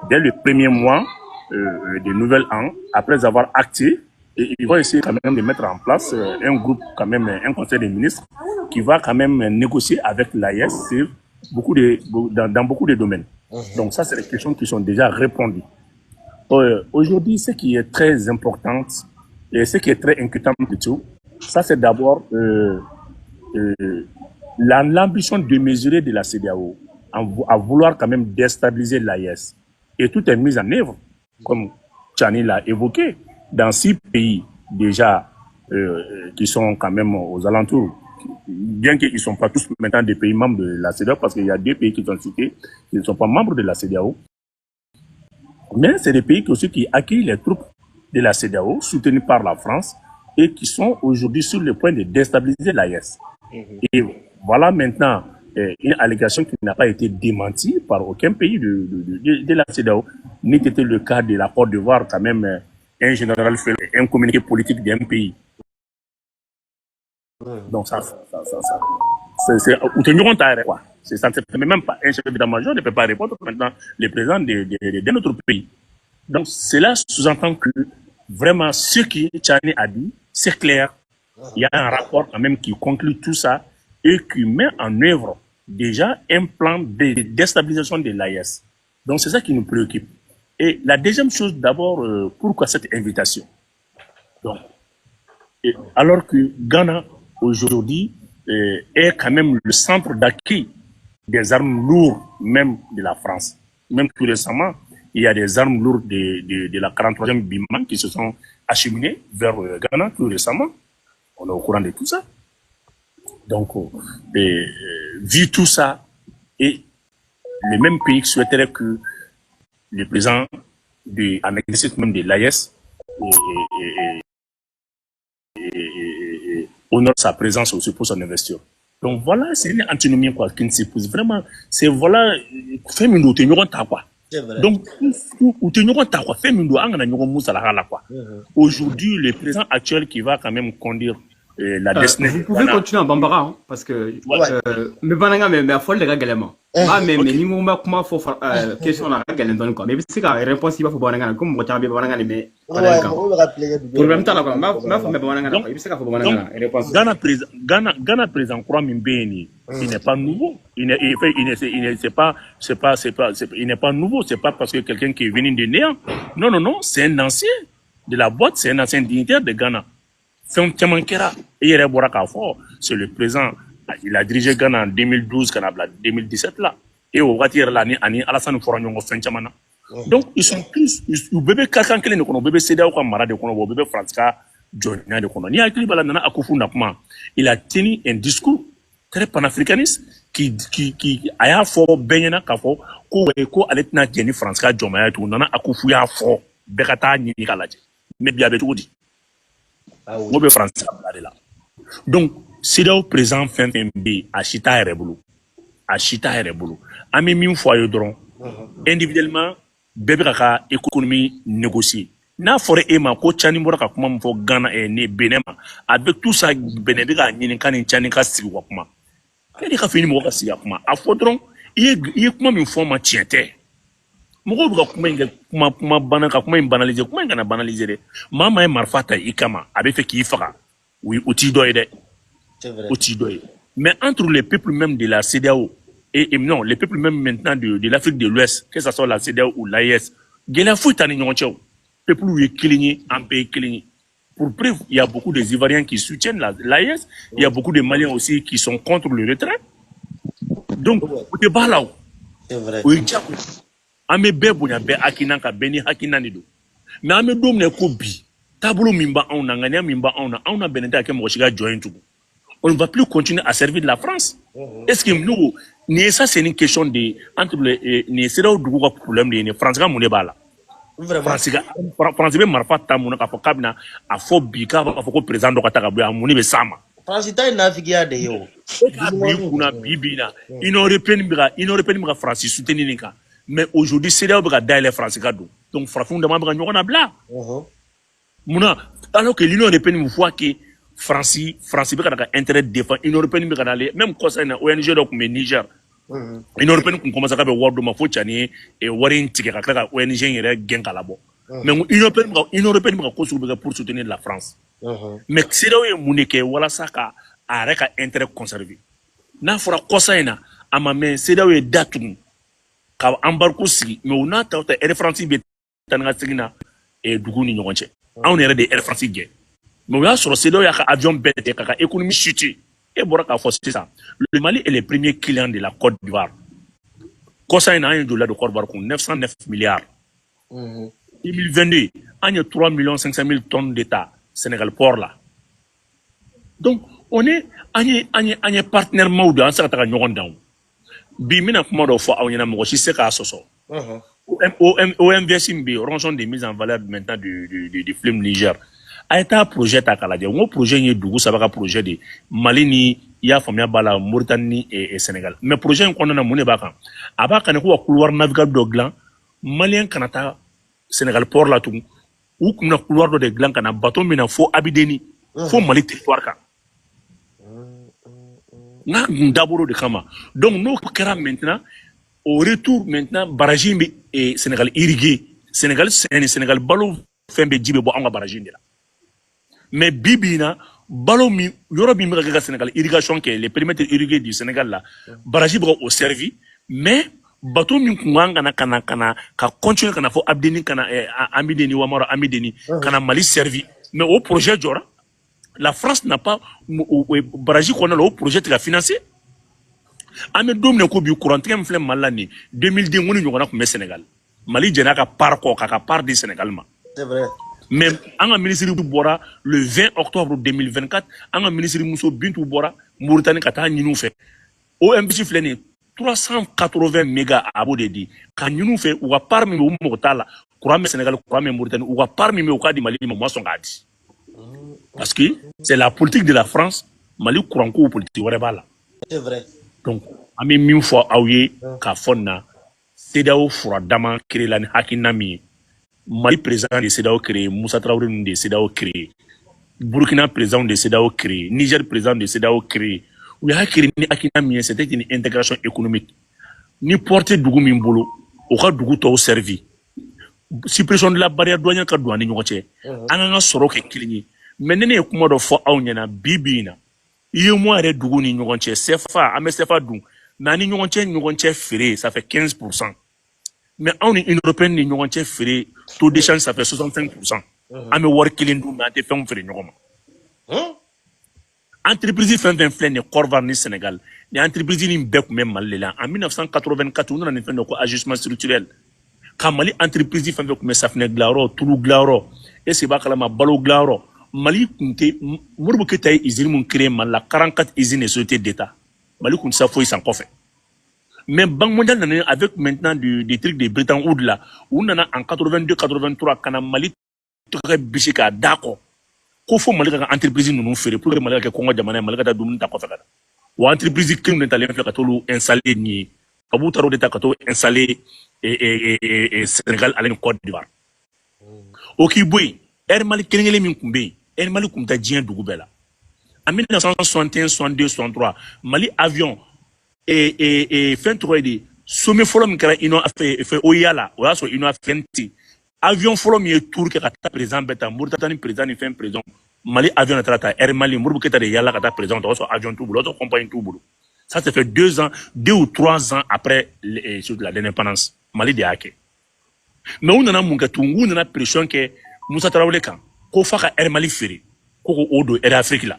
dès le premier mois du nouvel an, après avoir acté, ils vont essayer quand même de mettre en place un groupe, quand même un conseil des ministres qui va quand même négocier avec l'AIS sur dans beaucoup de domaines. Donc ça, c'est des questions qui sont déjà répondues. Aujourd'hui, ce qui est très important et ce qui est très inquiétant de tout, ça c'est d'abord l'ambition démesurée de la CEDEAO à vouloir quand même déstabiliser l'AES. Et tout est mis en œuvre, comme Tchani l'a évoqué, dans 6 pays déjà qui sont quand même aux alentours, bien qu'ils ne sont pas tous maintenant des pays membres de la CEDEAO, parce qu'il y a 2 pays qui sont cités qui ne sont pas membres de la CEDEAO. Mais c'est des pays aussi qui accueillent les troupes de la CEDEAO, soutenues par la France, et qui sont aujourd'hui sur le point de déstabiliser l'AES. Et voilà maintenant une allégation qui n'a pas été démentie par aucun pays de la CEDEAO, ni était le cas de la Côte d'Ivoire, quand même, un général fait un communiqué politique d'un pays. Donc ça c'est quoi. Ça ne se fait même pas. Un chef d'état-major ne peut pas répondre maintenant les présidents de notre pays. Donc cela sous-entend que vraiment ce que Tchani a dit, c'est clair. Il y a un rapport quand même qui conclut tout ça et qui met en œuvre déjà un plan de déstabilisation de l'AES. Donc c'est ça qui nous préoccupe. Et la deuxième chose d'abord, pourquoi cette invitation? Donc, alors que Ghana aujourd'hui est quand même le centre d'acquis des armes lourdes, même de la France. Même plus récemment, il y a des armes lourdes de la 43e BIMAN qui se sont acheminées vers Ghana plus récemment. On est au courant de tout ça. Donc, vu tout ça, et le même pays qui souhaiterait que le président en exercice même de l'AES honore sa présence aussi pour son investiture. Donc voilà, c'est une antinomie quoi, qui ne s'épouse vraiment. C'est voilà, fait une autre quoi. Donc, aujourd'hui, le président actuel qui va quand même conduire la destinée. Vous pouvez continuer en Bambara, hein, parce que mais bananga mais à folle les gars galément. Ah mais ni moi comment faut question la galère donne quoi. Mais c'est quand réponse il va faut bananga comme moi t'as bien bananga mais problème t'as là quoi. Ma faut me bananga quoi. Il c'est quand faut bananga réponse. Ghana président croit Mbeni. Il n'est pas nouveau. Il n'est pas nouveau. C'est pas parce que quelqu'un qui est venu de néant. Non, c'est un ancien de la boîte, c'est un ancien dignitaire de Ghana. C'est le président, il a dirigé Ghana en 2012, 2017 là. Et au Watier l'année, Alassane Foranyon Fenchamana. Donc, ils sont tous, ils bébé quelqu'un qui est le bébé Seda ou Mara de Kono, bébé Franska, Johnny de Kono. Il a tenu un discours très panafricaniste qui a fort Benyana Kafo, ko aletna Jenny Franska, Jomaya, tout, nana Akufu ya fort, Bekata ni Kalaji. Mais bien avec Odi. Donc, c'est là au présent fin à Chita et Rebolo. À Chita et Rebolo. À mes foyer dron. Individuellement, bébé kaka économie négociée. Na forêt ema ko Tchani Moraka kuma mfo Ghana et né Benema. Avec tout ça, Benebega n'y kani Tchani ka si wakuma. Kedi ka fini moka si yakuma. A fodron, il kuma m'informe tiente. Moko buka kuma banaka kuma banaliser kuma ngana banaliser mama e marfata ikama abe fait ki faka oui outil doide c'est vrai outil doide mais entre les peuples même de la CEDEAO et non les peuples même maintenant de l'Afrique de l'Ouest que ça soit la CEDEAO ou l'AES gela fuita ni nyoncho peuple oui kiligni en pays kiligni pour preuve il y a beaucoup des Ivoiriens qui soutiennent l'AES il y a beaucoup de Maliens aussi qui sont contre le retrait donc au balao c'est vrai ame bebonya be akinanka beni hakinanido na ame domne ko bi tabulu mimba ona ngania mimba ona benenta ke mo shiga join tugu on ne va plus continuer à servir de la France. Est-ce que nous, ça c'est une question de entre les c'est là où le problème les Français mon débat là. Français marfa tamuna ka fokabna a fo bika ka foko président do kata ka bya muni be sama. France ta navigia de yo. Kuna bibina inauropéenne bika France soutenir ninka. Mais aujourd'hui c'est là où bika daile France ka do. Donc profondément bika nyoko na bla. Muna alors que l'Union européenne vous voit que France bika intérêt défend Union européenne bika aller même conseil na ONG donc mais Niger. Union européenne qu'on commence à faire ward ma faut chani et warin tike ka kala ONG yere gen kala bo. Mais Union européenne bika ko pour soutenir la France. Mais c'est là où muneke wala saka areka intérêt conservé. Na fora kosaina ama men c'est là où datum ka embargo si mais on a ta Air France be tanga sigina et dugu ni ñogonche. On est des Air France gay. Mais on a sur c'est là où ya avion bête ka économie chuté. Et Boraka c'est ça. Le Mali est le premier client de la Côte d'Ivoire. Kosaina a $1 de Côte d'Ivoire pour 909 milliards. 2022, on a 3 500 000 tonnes d'État. Sénégal port là. Donc, on est un partenaire maude en certains cas. Bimina Kumodo fois on y a un mochi c'est qu'à soso. OMVS rangeons des mises en valeur maintenant du film Niger. A été un projet à Canada. Un projet est du ça va un projet de Mali ni ya famia bala Mauritanie et Sénégal. Mais projet qu'on a moné baka. Aba kana ko couloir navigable de gland malien kanata Sénégal port là tout. Ou comme na couloir de gland kana bateau mina fo abideni fo Mali territoire ka. Na d'abord de kama. Donc nous kera maintenant au retour maintenant barrage et Sénégal irrigué. Sénégal balo fait be jibe bo anga barrage là. Mais Bibina, Balomi, Yorobi Miraga Sénégal, irrigation qui est les périmètres irrigués du Sénégal là, Baraji au servi, mais bateau Minkumanga kana ka continue kana fo abdeni kana amideni wamara amideni kana Mali servi. Mais au projet Jora, la France n'a pas Baraji qu'on a le projet qui a financé. Amed Domne ko bi courant tem flem malani 2010 ngoni ñogona ko Sénégal. Mali jena ka part ko ka part du Sénégal ma. C'est vrai. Même en ministre Bora le 20 octobre 2024 en ministre Mousso Bintou Bora Mauritanie kata ñinu fait OMPC fleni 380 mégas à Bodedi quand ñinu fait ou parmi mo motala courant Sénégal courant Mauritanie ou parmi mo ka di Mali mo son gadi parce que c'est la politique de la France Mali courant ko politique wala bala c'est vrai donc ami min fois awye ka fonna CEDEAO fura dama créer la hakinami Mali président de CEDEAO créé, Moussa Traoré de CEDEAO créé, Burkina président de CEDEAO créé, Niger président de CEDEAO créé. Où il y a créé c'était une intégration économique. Ni porter Dougou Mimbolo, au cas Dougou Tao servi. Suppression de la barrière douanière ka douane ni ñokoche. Ananga soro ke kilini. Mais nene kuma do fo awnyana bibina. Iye mo are Dougou ni ñokoche CFA, ame CFA dou. Na ni ñokoche ferré, ça fait 15%. Mais on est une européenne, nous avons fait taux d'échange, ça fait 65%. On a work killing, nous avons fait un frère. Entreprise fait un flène, Corvan, ni Sénégal. Les entreprises, ni bec même mal en 1984, on a fait un ajustement structurel. Quand Mali entreprise fait un Safne Glaro, Toulou Glaro, et c'est pas ma Balo Glaro. Mali, Mourbuketaï, ils ont créé la 44 usines et sociétés d'État. Mali, qu'on s'affoie sans coffre. Mais Banque mondiale avec maintenant des trucs de Bretton Woods là, où on a en 82-83 quand Mali très bichika d'accord. Qu'il faut Mali entreprise nous faire pour que Mali que Congo jamana Mali ka dum ta ko fekada. Ou entreprise qui nous talent faire katolu installer ni Abu Taro de Takato installer et Sénégal à la Côte d'Ivoire. OK boy, Air Mali kelengele min kumbe, Air Mali kumta jien dugubela. En 1961, 62, 63, Mali avion et fin trois de sommet follow kara ino fait oyala ou aso ino fenti avion follow mi tour que kata président beta Mauritanie président fin président Mali avion trata Air Mali Mourbuketa de yala kata président aussi avion tout boulot compagnie tout boulot ça fait 2 ans 2 ou 3 ans après l'indépendance Mali de Ake mais on a mun katungu on a pression que Moussa Traoré kan ko faka Air Mali feri ko odo Air Afrique là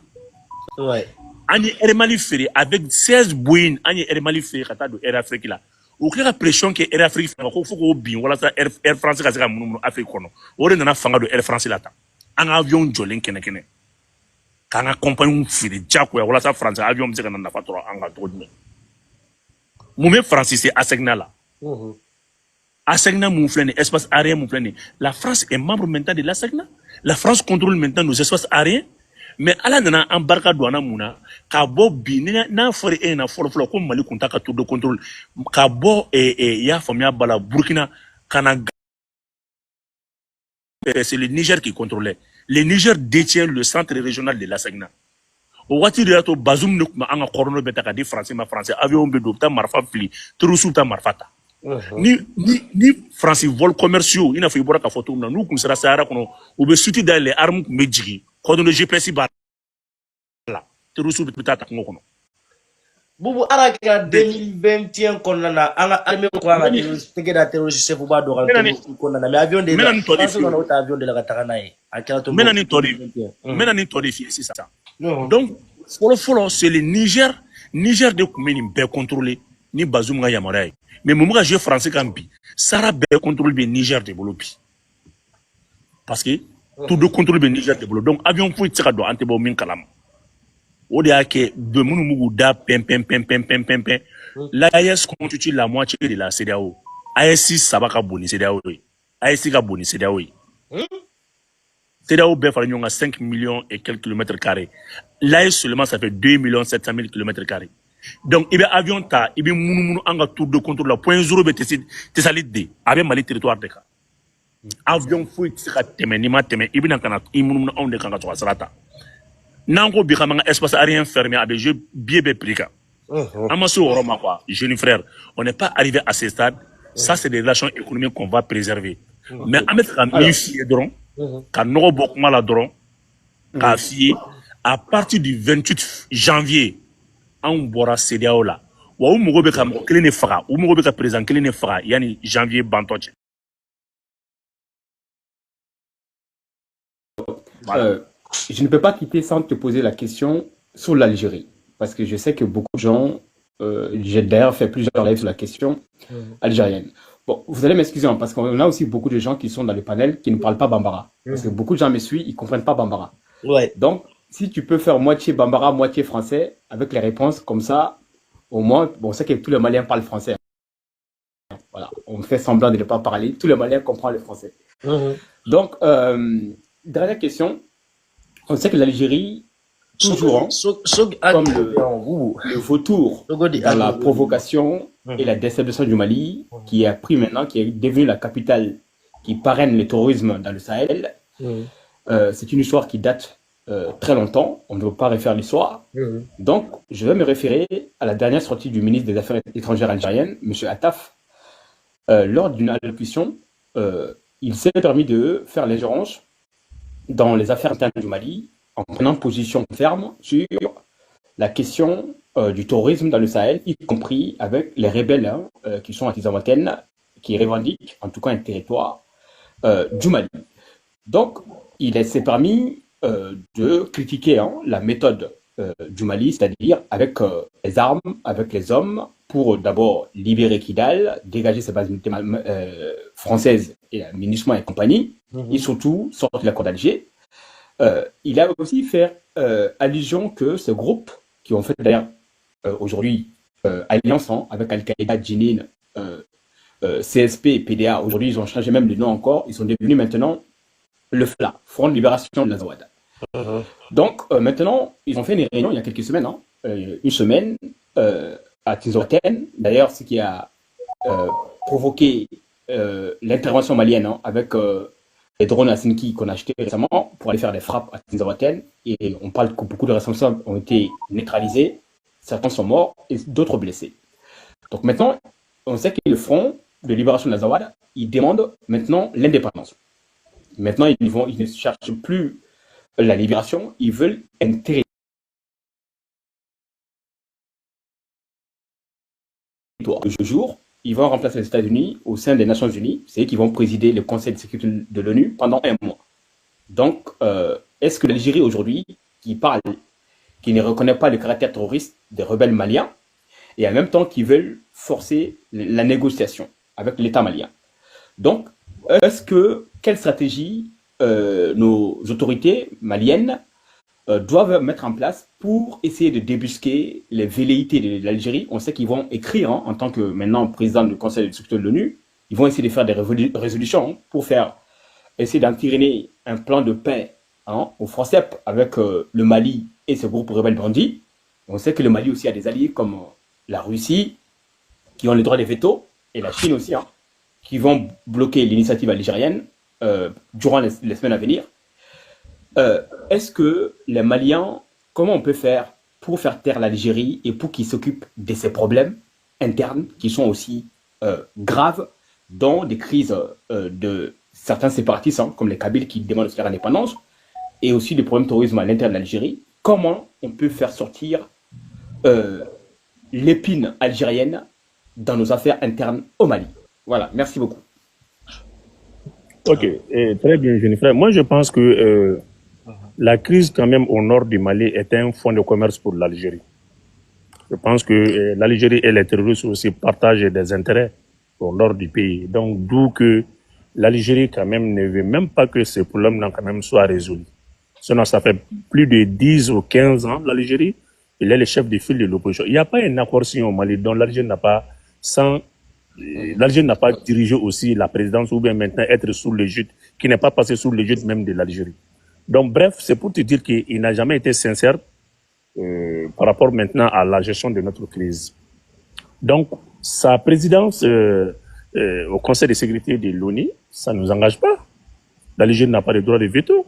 ouais Ani Air Mali ferry avec 16 Boeing, Ani Air Mali ferry kata do Air Afrique là. Au clair la pression que Air Afrique fait, faut qu'on bien, voilà ça Air France kasi ka munu Afrique kono. Ore nana fanga do Air France là ta. Un avion jolin kene. Quand on compagnie fait Jaco, voilà ça français avion c'est qu'on a pas trop en gâteau. Moumé français c'est Assegna là. Assegna mouflene, espace aérien mouflene. La France est membre maintenant de l'Assegna. La France contrôle maintenant nos espaces aériens. Mais à la nana embarque douana mouna, kabo bi na fori e na folo folo comme Mali konta ka tour de contrôle. Kabo ya famia bala Burkina kana c'est le Niger qui contrôlait. Le Niger détient le centre régional de l'Assegna. Au wati de yato Bazoum ne kuma anga corono beta ka di français ma français avion be do ta marfa fli turusu ta marfata. Ni français vols commerciaux ina fa ibora ka photo na nous comme sera Sahara kono ou be suti dans les armes medjigi kono le GPS ba la turusu beta ta kono. Bubu araka 2021 konnana anga armée ko anga tege da terroriste fu ba do konnana mais avion de avion de la katana e akira to menani tori fi c'est ça. Donc follow c'est le Niger de kumeni be contrôler ni Bazoum ga yamara mais momuga jeu français kambi sara be contrôle be Niger développé parce que tout de contrôle be Niger développé donc avion faut tsaka do antebo min kalam o de yake de munu mugu da pem l'AES constitue la moitié de la CEDEAO AES sabaka boni CEDEAO AES ka boni CEDEAO CEDEAO be fala nyonga 5 millions et quelques kilomètres carrés. L'AES seulement ça fait 2 700 000 kilomètres carrés. Donc il y a avion ta, il y a munu anga tour de contrôle la point zéro be tesalit de avec Mali territoire de ka. Avion fouille tsika teme ni ma teme ibina kana imunu on de kanga to salata. Nango bi kamanga espace aérien fermé avec je bien prika. Amaso Roma quoi, jeune frère, on n'est pas arrivé à ce stade. Ça c'est des relations économiques qu'on va préserver. Mais à mettre un fier dron quand nous avons la dron, à partir du 28 janvier, on boira CEDEAO là. Ou nous avons clé fera, ou nous avons présent clé fera, yani janvier bantoche. Je ne peux pas quitter sans te poser la question sur l'Algérie, parce que je sais que beaucoup de gens, j'ai d'ailleurs fait plusieurs lives sur la question algérienne. Bon, vous allez m'excuser, parce qu'on a aussi beaucoup de gens qui sont dans le panel qui ne parlent pas Bambara. Parce que beaucoup de gens me suivent, ils ne comprennent pas Bambara. Ouais. Donc, si tu peux faire moitié Bambara, moitié français, avec les réponses, comme ça, au moins, bon, on sait que tous les Maliens parlent français. Voilà, on fait semblant de ne pas parler, tous les Maliens comprennent le français. Donc, dernière question. On sait que l'Algérie, toujours, comme le vautour dans la provocation et la déstabilisation du Mali, qui a pris maintenant, qui est devenue la capitale qui parraine le terrorisme dans le Sahel. C'est une histoire qui date très longtemps, on ne veut pas refaire l'histoire. Donc, je vais me référer à la dernière sortie du ministre des Affaires étrangères algérien, M. Attaf. Lors d'une allocution, il s'est permis de faire l'ingérence dans les affaires internes du Mali, en prenant position ferme sur la question du terrorisme dans le Sahel, y compris avec les rebelles qui sont à Tizawaten, qui revendiquent en tout cas un territoire du Mali. Donc, il s'est permis de critiquer la méthode du Mali, c'est-à-dire avec les armes, avec les hommes, pour d'abord libérer Kidal, dégager ses bases militaires françaises et la MINUSMA et compagnie, et surtout sortir de l'accord d'Alger. Il a aussi fait allusion que ce groupe, qui ont fait d'ailleurs aujourd'hui alliance avec Al-Qaïda, Jenin, CSP, PDA, aujourd'hui ils ont changé même de nom encore, ils sont devenus maintenant le FLA, Front de Libération de l'Azawad. Donc maintenant, ils ont fait une réunion il y a quelques semaines, une semaine à Tinzoten, d'ailleurs ce qui a provoqué l'intervention malienne avec les drones Asinki qu'on a achetés récemment pour aller faire des frappes à Tinzawaten, et on parle que beaucoup de responsables ont été neutralisés, certains sont morts et d'autres blessés. Donc maintenant, on sait que le Front de Libération de l'Azawad, il demande maintenant l'indépendance. Maintenant, ils ne cherchent plus la libération, ils veulent un territoire. Ce jour, ils vont remplacer les États-Unis au sein des Nations Unies. C'est eux qui vont présider le Conseil de sécurité de l'ONU pendant un mois. Donc, est-ce que l'Algérie aujourd'hui, qui ne reconnaît pas le caractère terroriste des rebelles maliens, et en même temps qui veulent forcer la négociation avec l'État malien? Donc, quelle stratégie nos autorités maliennes doivent mettre en place pour essayer de débusquer les velléités de l'Algérie. On sait qu'ils vont écrire, en tant que maintenant président du Conseil de sécurité de l'ONU, ils vont essayer de faire des résolutions pour essayer d'entériner un plan de paix au Forcep avec le Mali et ce groupe rebelle bandit. On sait que le Mali aussi a des alliés comme la Russie, qui ont le droit de veto, et la Chine aussi, qui vont bloquer l'initiative algérienne durant les semaines à venir. Est-ce que les Maliens, comment on peut faire pour faire taire l'Algérie et pour qu'ils s'occupent de ces problèmes internes qui sont aussi graves, dont des crises de certains séparatistes, comme les Kabyles qui demandent leur indépendance, et aussi des problèmes de terrorisme à l'intérieur de l'Algérie? Comment on peut faire sortir l'épine algérienne dans nos affaires internes au Mali? Voilà, merci beaucoup. Ok, très bien, jeune frère. Moi, je pense que la crise, quand même, au nord du Mali est un fonds de commerce pour l'Algérie. Je pense que l'Algérie et les terroristes aussi partagent des intérêts au nord du pays. Donc, d'où que l'Algérie, quand même, ne veut même pas que ces problèmes-là, quand même, soient résolus. Sinon, ça fait plus de 10 ou 15 ans, l'Algérie, il est le chef de file de l'opposition. Il n'y a pas un accord signé au Mali dont l'Algérie n'a pas, l'Algérie n'a pas dirigé aussi la présidence ou bien maintenant être sous l'égide, qui n'est pas passé sous l'égide même de l'Algérie. Donc, bref, c'est pour te dire qu'il n'a jamais été sincère par rapport maintenant à la gestion de notre crise. Donc, sa présidence au Conseil de sécurité de l'ONU, ça ne nous engage pas. L'Algérie n'a pas de droit de veto.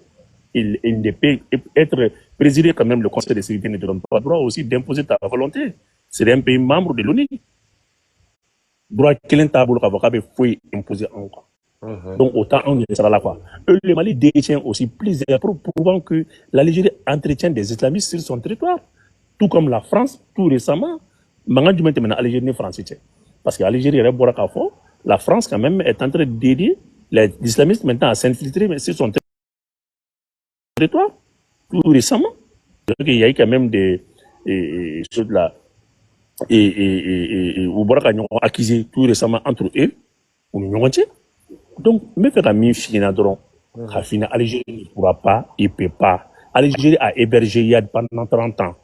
Il ne peut être présidé quand même, le Conseil de sécurité ne te donne pas le droit aussi d'imposer ta volonté. C'est un pays membre de l'ONU. Droit qu'il ait avocat, il faut imposer encore. Donc, autant on sera là, quoi. Le Mali détient aussi plusieurs preuves prouvant que l'Algérie entretient des islamistes sur son territoire. Tout comme la France, tout récemment, l'Algérie est française. Parce que l'Algérie, la France, quand même, est en train d'aider les islamistes maintenant à s'infiltrer sur son territoire. Tout récemment. Donc, il y a eu quand même des choses là. Oubaraka ont accusé tout récemment entre eux. Donc, me faire un fina drone. L'Algérie ne pourra pas, il ne peut pas. L'Algérie a hébergé Yad pendant 30 ans.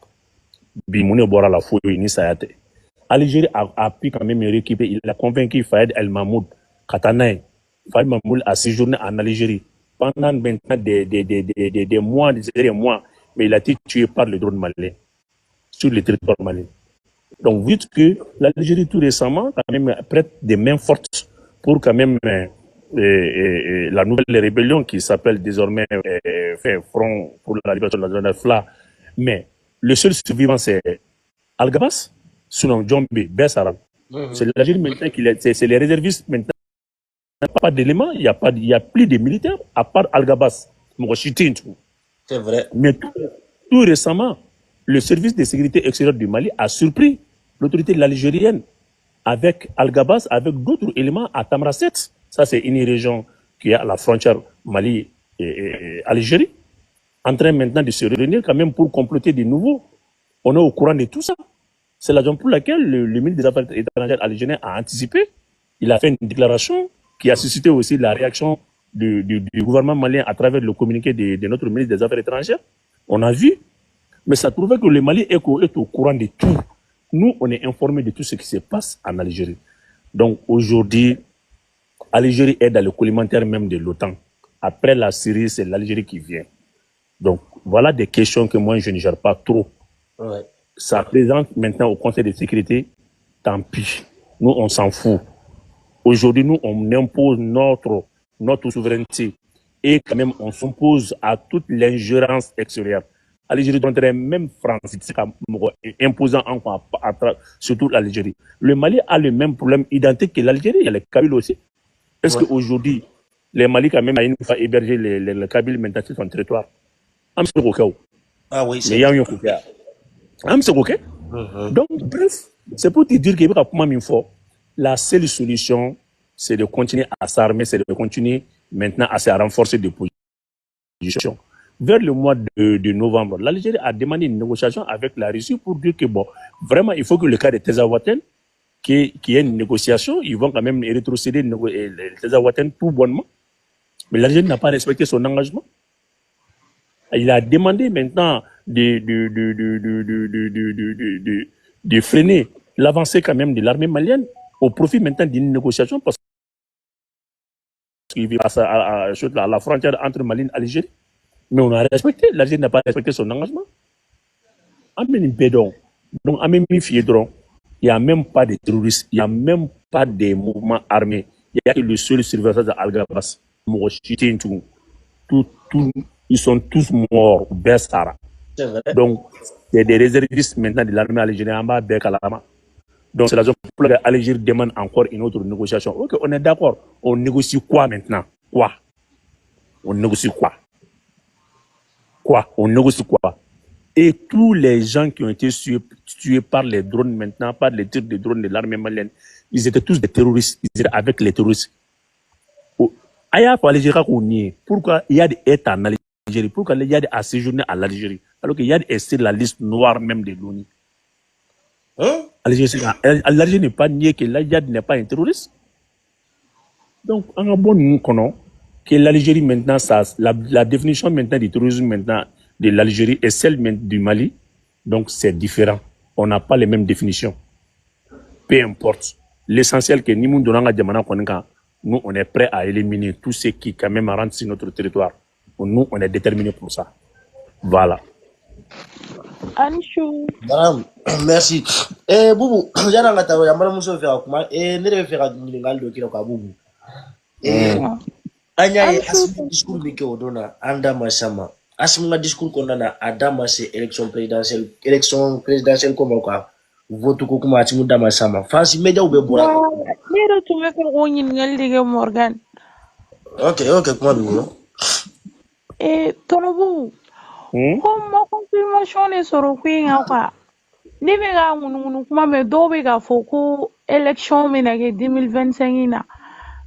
Bimoune Bora la fouille, ni Sayate. L'Algérie a pu quand même récupérer. Il a convaincu Fayed El Mahmoud Katanaï. Fayed Mahmoud a séjourné en Algérie pendant maintenant des mois, des mois. Mais il a été tué par le drone malien sur le territoire malien. Donc, vous dites que l'Algérie, tout récemment, quand même, prête des mains fortes pour quand même la nouvelle rébellion qui s'appelle désormais Front pour la libération de la FLA. Mais le seul survivant, c'est Al-Gabas, sinon Djombe, Bessaram. C'est l'Algérie maintenant c'est les réservistes maintenant. Il n'y a pas d'éléments, il n'y a plus de militaires, à part Al-Gabas. C'est vrai. Mais tout récemment, le service de sécurité extérieure du Mali a surpris l'autorité algérienne avec Al-Gabas, avec d'autres éléments à Tamraset. Ça, c'est une région qui est à la frontière Mali et Algérie, en train maintenant de se réunir quand même pour comploter de nouveau. On est au courant de tout ça. C'est la raison pour laquelle le ministre des Affaires étrangères algérien a anticipé. Il a fait une déclaration qui a suscité aussi la réaction du gouvernement malien à travers le communiqué de notre ministre des Affaires étrangères. On a vu. Mais ça prouvait que le Mali est au courant de tout. Nous, on est informés de tout ce qui se passe en Algérie. Donc aujourd'hui, l'Algérie est dans le collimentaire même de l'OTAN. Après la Syrie, c'est l'Algérie qui vient. Donc voilà des questions que moi, je ne gère pas trop. Ouais. Ça présente maintenant au Conseil de sécurité, tant pis. Nous, on s'en fout. Aujourd'hui, nous, on impose notre souveraineté. Et quand même, on s'impose à toute l'ingérence extérieure. L'Algérie donnerait même France, imposant encore, surtout l'Algérie. Le Mali a le même problème identique que l'Algérie, il y a les Kabyles aussi. Est-ce qu'aujourd'hui, les Mali, quand même, a une fois hébergé les Kabyles maintenant sur son territoire? Ah oui, c'est vrai. Donc, bref, c'est pour te dire que la seule solution, c'est de continuer à s'armer, c'est de continuer maintenant à se renforcer de position. Vers le mois de novembre, l'Algérie a demandé une négociation avec la Russie pour dire que, bon, vraiment, il faut que le cas de Tezawaten, qu'il y ait une négociation, ils vont quand même rétrocéder Tezawaten tout bonnement. Mais l'Algérie n'a pas respecté son engagement. Il a demandé maintenant de freiner l'avancée quand même de l'armée malienne au profit maintenant d'une négociation parce qu'il vit à la frontière entre Mali et l'Algérie. Mais on a respecté, l'Algérie n'a pas respecté son engagement. Donc, il n'y a même pas de terroristes, il n'y a même pas de mouvements armés. Il y a que le seul surveillant de Al-Gabas. Ils sont tous morts, Bessara. Donc, il y a des réservistes maintenant de l'armée algérienne en bas, Bekalama. Donc, c'est la raison pour laquelle l'Algérie demande encore une autre négociation. Ok, on est d'accord. On négocie quoi maintenant? Quoi? On négocie quoi? Quoi? On négocie quoi? Et tous les gens qui ont été tués par les drones maintenant, par les tirs de drones de l'armée malienne, ils étaient tous des terroristes. Ils étaient avec les terroristes. Pourquoi il y a des États en Algérie? Pourquoi il y a des à séjourner à l'Algérie? Alors qu'il y a des sur la liste noire même de l'ONU. Hein? L'Algérie n'est pas nié que l'Aïad n'est pas un terroriste. Donc, en bon nous connaissons que l'Algérie maintenant, la définition maintenant du terrorisme maintenant de l'Algérie est celle du Mali. Donc, c'est différent. On n'a pas les mêmes définitions. Peu importe. L'essentiel que nous nous, on est prêt à éliminer tous ceux qui quand même rentrent sur notre territoire. Nous, on est déterminés pour ça. Voilà. Anchou. Merci. Boubou, j'en ai un peu faire comment et ne devait faire une lingue qui est au Boubou. Anya asmi discours bike odona anda masama. Asmi discours kondana adama se élection présidentielle comme quoi. Vote ko kuma atimu dama sama. Fansi media ube bora. Nero tume ko gonyin ngaldige Morgan. Okay, kuma biwo. Tonobu. Comme confirmation est sur le point encore. Ni be ga ngunu kuma me do be ga foko élection me na 2025 ina.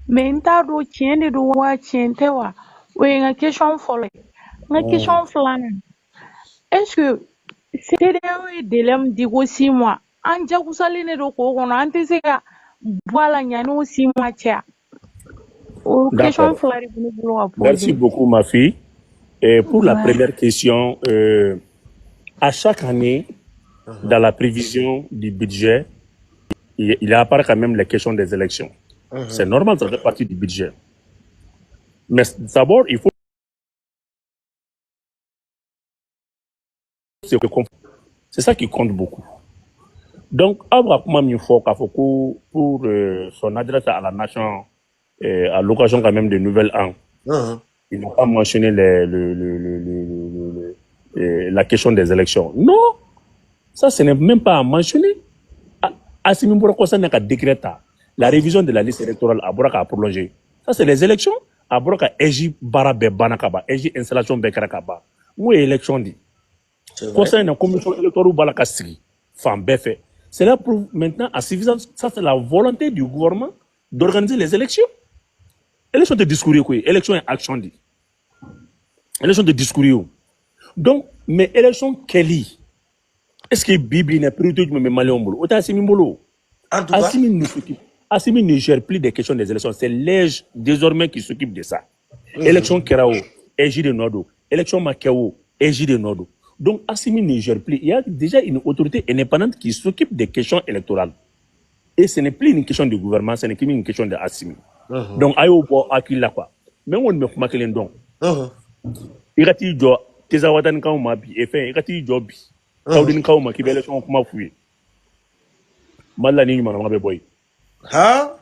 Mais nta do tiende do wa tiente wa. We nga question folle. Nga question flan. Est-ce que c'est des délais digo 6 mois. Anja kusaline do ko kono anti se ka voilà nyano 6 mois tia. Question flan ni bolo. Merci beaucoup ma fille. Et pour la première question, à chaque année, dans la prévision du budget, il apparaît quand même les questions des élections. C'est normal, ça fait partie du budget. Mais d'abord, il faut... C'est ça qui compte beaucoup. Donc, pour son adresse à la nation, à l'occasion quand même de Nouvel An, il n'a pas mentionné la question des élections. Non, ça, ce n'est même pas à mentionner. La révision de la liste électorale à prolonger. Ça, c'est les élections. À Broka, Eji Barabe Banakaba, Eji installation Bekarakaba. Où est l'élection dit? Concernant la commission électorale Balakastri, femme fait. Cela prouve maintenant à suffisance. Ça, c'est la volonté du gouvernement d'organiser les élections. Élection de discours, quoi. Élection et action dit. Élection de discours. Donc, mais élection Kelly. Est-ce que Bible n'est priorité du même Maléombolo? Ota Assimi Mbolo. En tout cas. Assimi ne gère plus des questions des élections. C'est l'EJ désormais qui s'occupe de ça. Élection Kerao, EJ de Nodo. Élection Makao, EJ de Nodo. Donc, Assimi ne gère plus. Il y a déjà une autorité indépendante qui s'occupe des questions électorales. Et ce n'est plus une question du gouvernement, ce n'est qu'une une question de Assimi. Donc, ayo po akila quoi. Mais on ne me fait pas donc. Irati jo tezawatan kauma bi efe irati jo bi. Kaudin kauma ki bele son kuma fuye. Malla ni nyuma ngabe boy. Ha?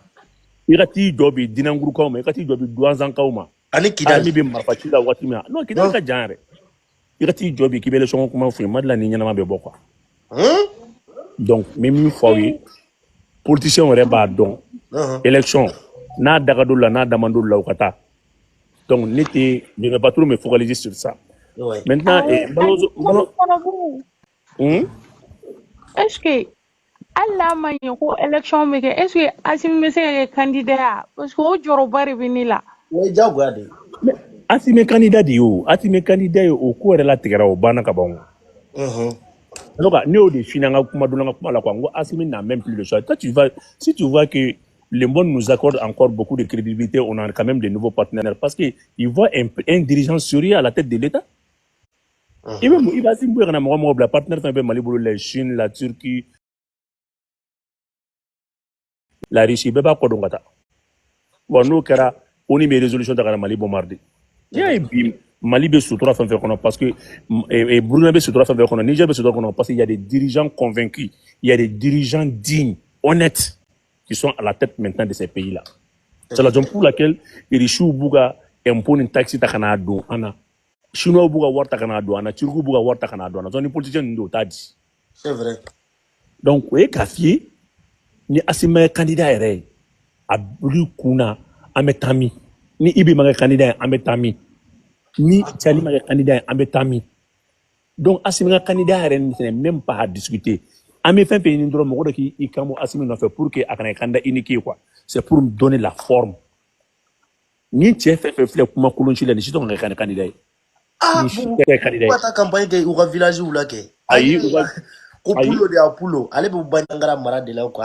Irati jo bi dinanguru kauma, irati jo bi duanzan kauma. Ani kidal mi bi marfachila watimia. Non, kidal ka genre. Irati jo bi ki bele son kuma fuye, malla ni nyama be bokwa. Donc, même fois politicien aurait pas donc élection. Na dagadoula na damandoula ukata. Donc je ne vais pas trop me focaliser sur ça. Maintenant est-ce que Allah m'a élection mais est-ce que Assimi est candidat parce que au Jorobari vinila. Oui, jagwade. Mais Assimi candidat au cours de la tigara au bana kabongo. Donc néo de finanga kuma donanga kuma la kwango Assimi n'a même plus le choix. Toi si tu vois que le monde nous accorde encore beaucoup de crédibilité, on a quand même de nouveaux partenaires parce qu'ils voient un dirigeant sérieux à la tête de l'État. Il va s'y mourir la partenaire Mali, la Chine, la Turquie, la Russie, beba kodongata. Bon, nous, on y met résolution de la Mali bombardé. Il y a Mali be sous 3 fins parce que Burkina be sous 3 fins Niger be sous 3 parce qu'il y a des dirigeants convaincus, il y a des dirigeants dignes, honnêtes, qui sont à la tête maintenant de ces pays-là. C'est la raison pour laquelle Irichou Bouga impose une taxe takana do ana. Chinois Bouga war takana do ana, Turco Bouga war takana do ana. Donc les politiciens nous ont dit. C'est vrai. Donc, oui, Kafi, ni asima candidat ere a bulu kuna ametami ni ibi maga candidat ametami ni tchali maga candidat ametami. Donc asima candidat ere n'est même pas à discuter. Ame fait une drôme mo qui ikamo asima no fait pour que akana candidat iniki quoi. C'est pour me donner la forme. Ni tchef fait fleur kuma kulonchi la ni siton ngaka candidat. Ah, vous ta campagne de ou village ou là que. Ayi Pulo de Apulo, allez vous bannangara mara de là quoi.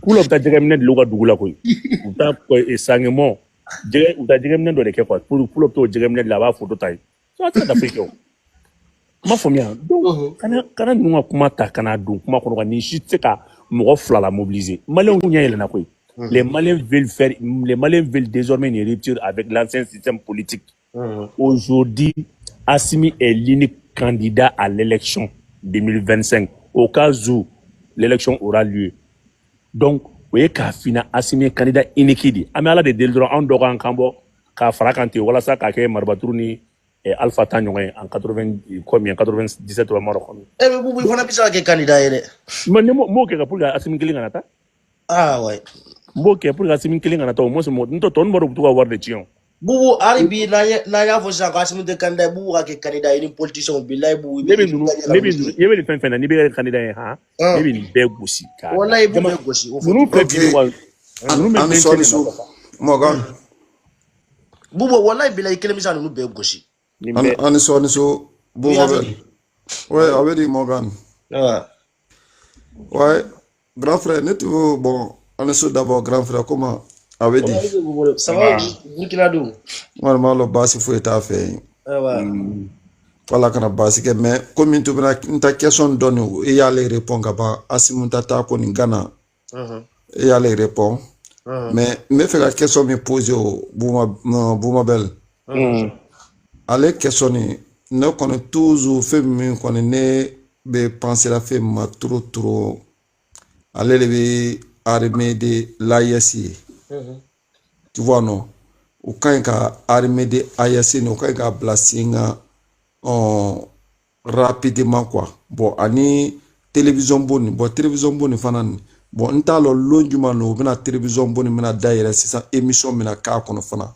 Pulo ta digemne de loga dugula ko. Uta ko esangemo. Dire uta digemne do de ke quoi. Pulo to digemne de là-bas photo taille. Ça c'est d'Afrique. Ma famille. Donc kana nunga kuma ta kana dun kuma ko ni shiteka mo fla la mobiliser. Malien nya yele na ko. Les Maliens veulent désormais une rupture avec l'ancien système politique. Aujourd'hui, Assimi est l'unique candidat à l'élection 2025, au cas où l'élection aura lieu. Donc, vous voyez qu'à fina Assimi est candidat unique. Amala de Deldron, en Doran Kambo, qu'a fracanté, voilà ça, qu'a fait Marbatrouni et Alpha Tanyon en 97 ou mort. Eh, mais vous avez besoin candidat. Mais moi, qui pour Assimi Kilinganata? Ah, ouais. Moi, qui pour Assimi Kilinganata, moi, c'est mon ton mort pour avoir des tiens. Bubu aribi na ya fosa ka simu de candidat bubu ka ke candidat ni politicien billahi bubu yebe fen fen ni be candidat ha yebe ni be gosi ka wallahi bubu be gosi nous fait vidéo nous même Morgan bubu wallahi billahi kele misa nous be gosi ani so bubu ouais avec Morgan ouais grand frère net bon on est d'abord grand frère comment avait dit ça va Burkina do normalement le basi faut être fait voilà kana basi que mais comme tu bena ta question donne et y a les répondre ba asimunta ta ko ni Ghana et y a les répondre mais me fait la question me poser au bouma belle allez questionner ne connaît toujours fait mieux qu'on ne be penser la fait ma trop allez les armée de l'AISI. Tu vois non ou quand ka armée de AISI no quand ka blasinga rapidement quoi bon ani télévision boni fanan bon ntalo lonjuma no bena télévision boni mena daire c'est émission mena ka kono fana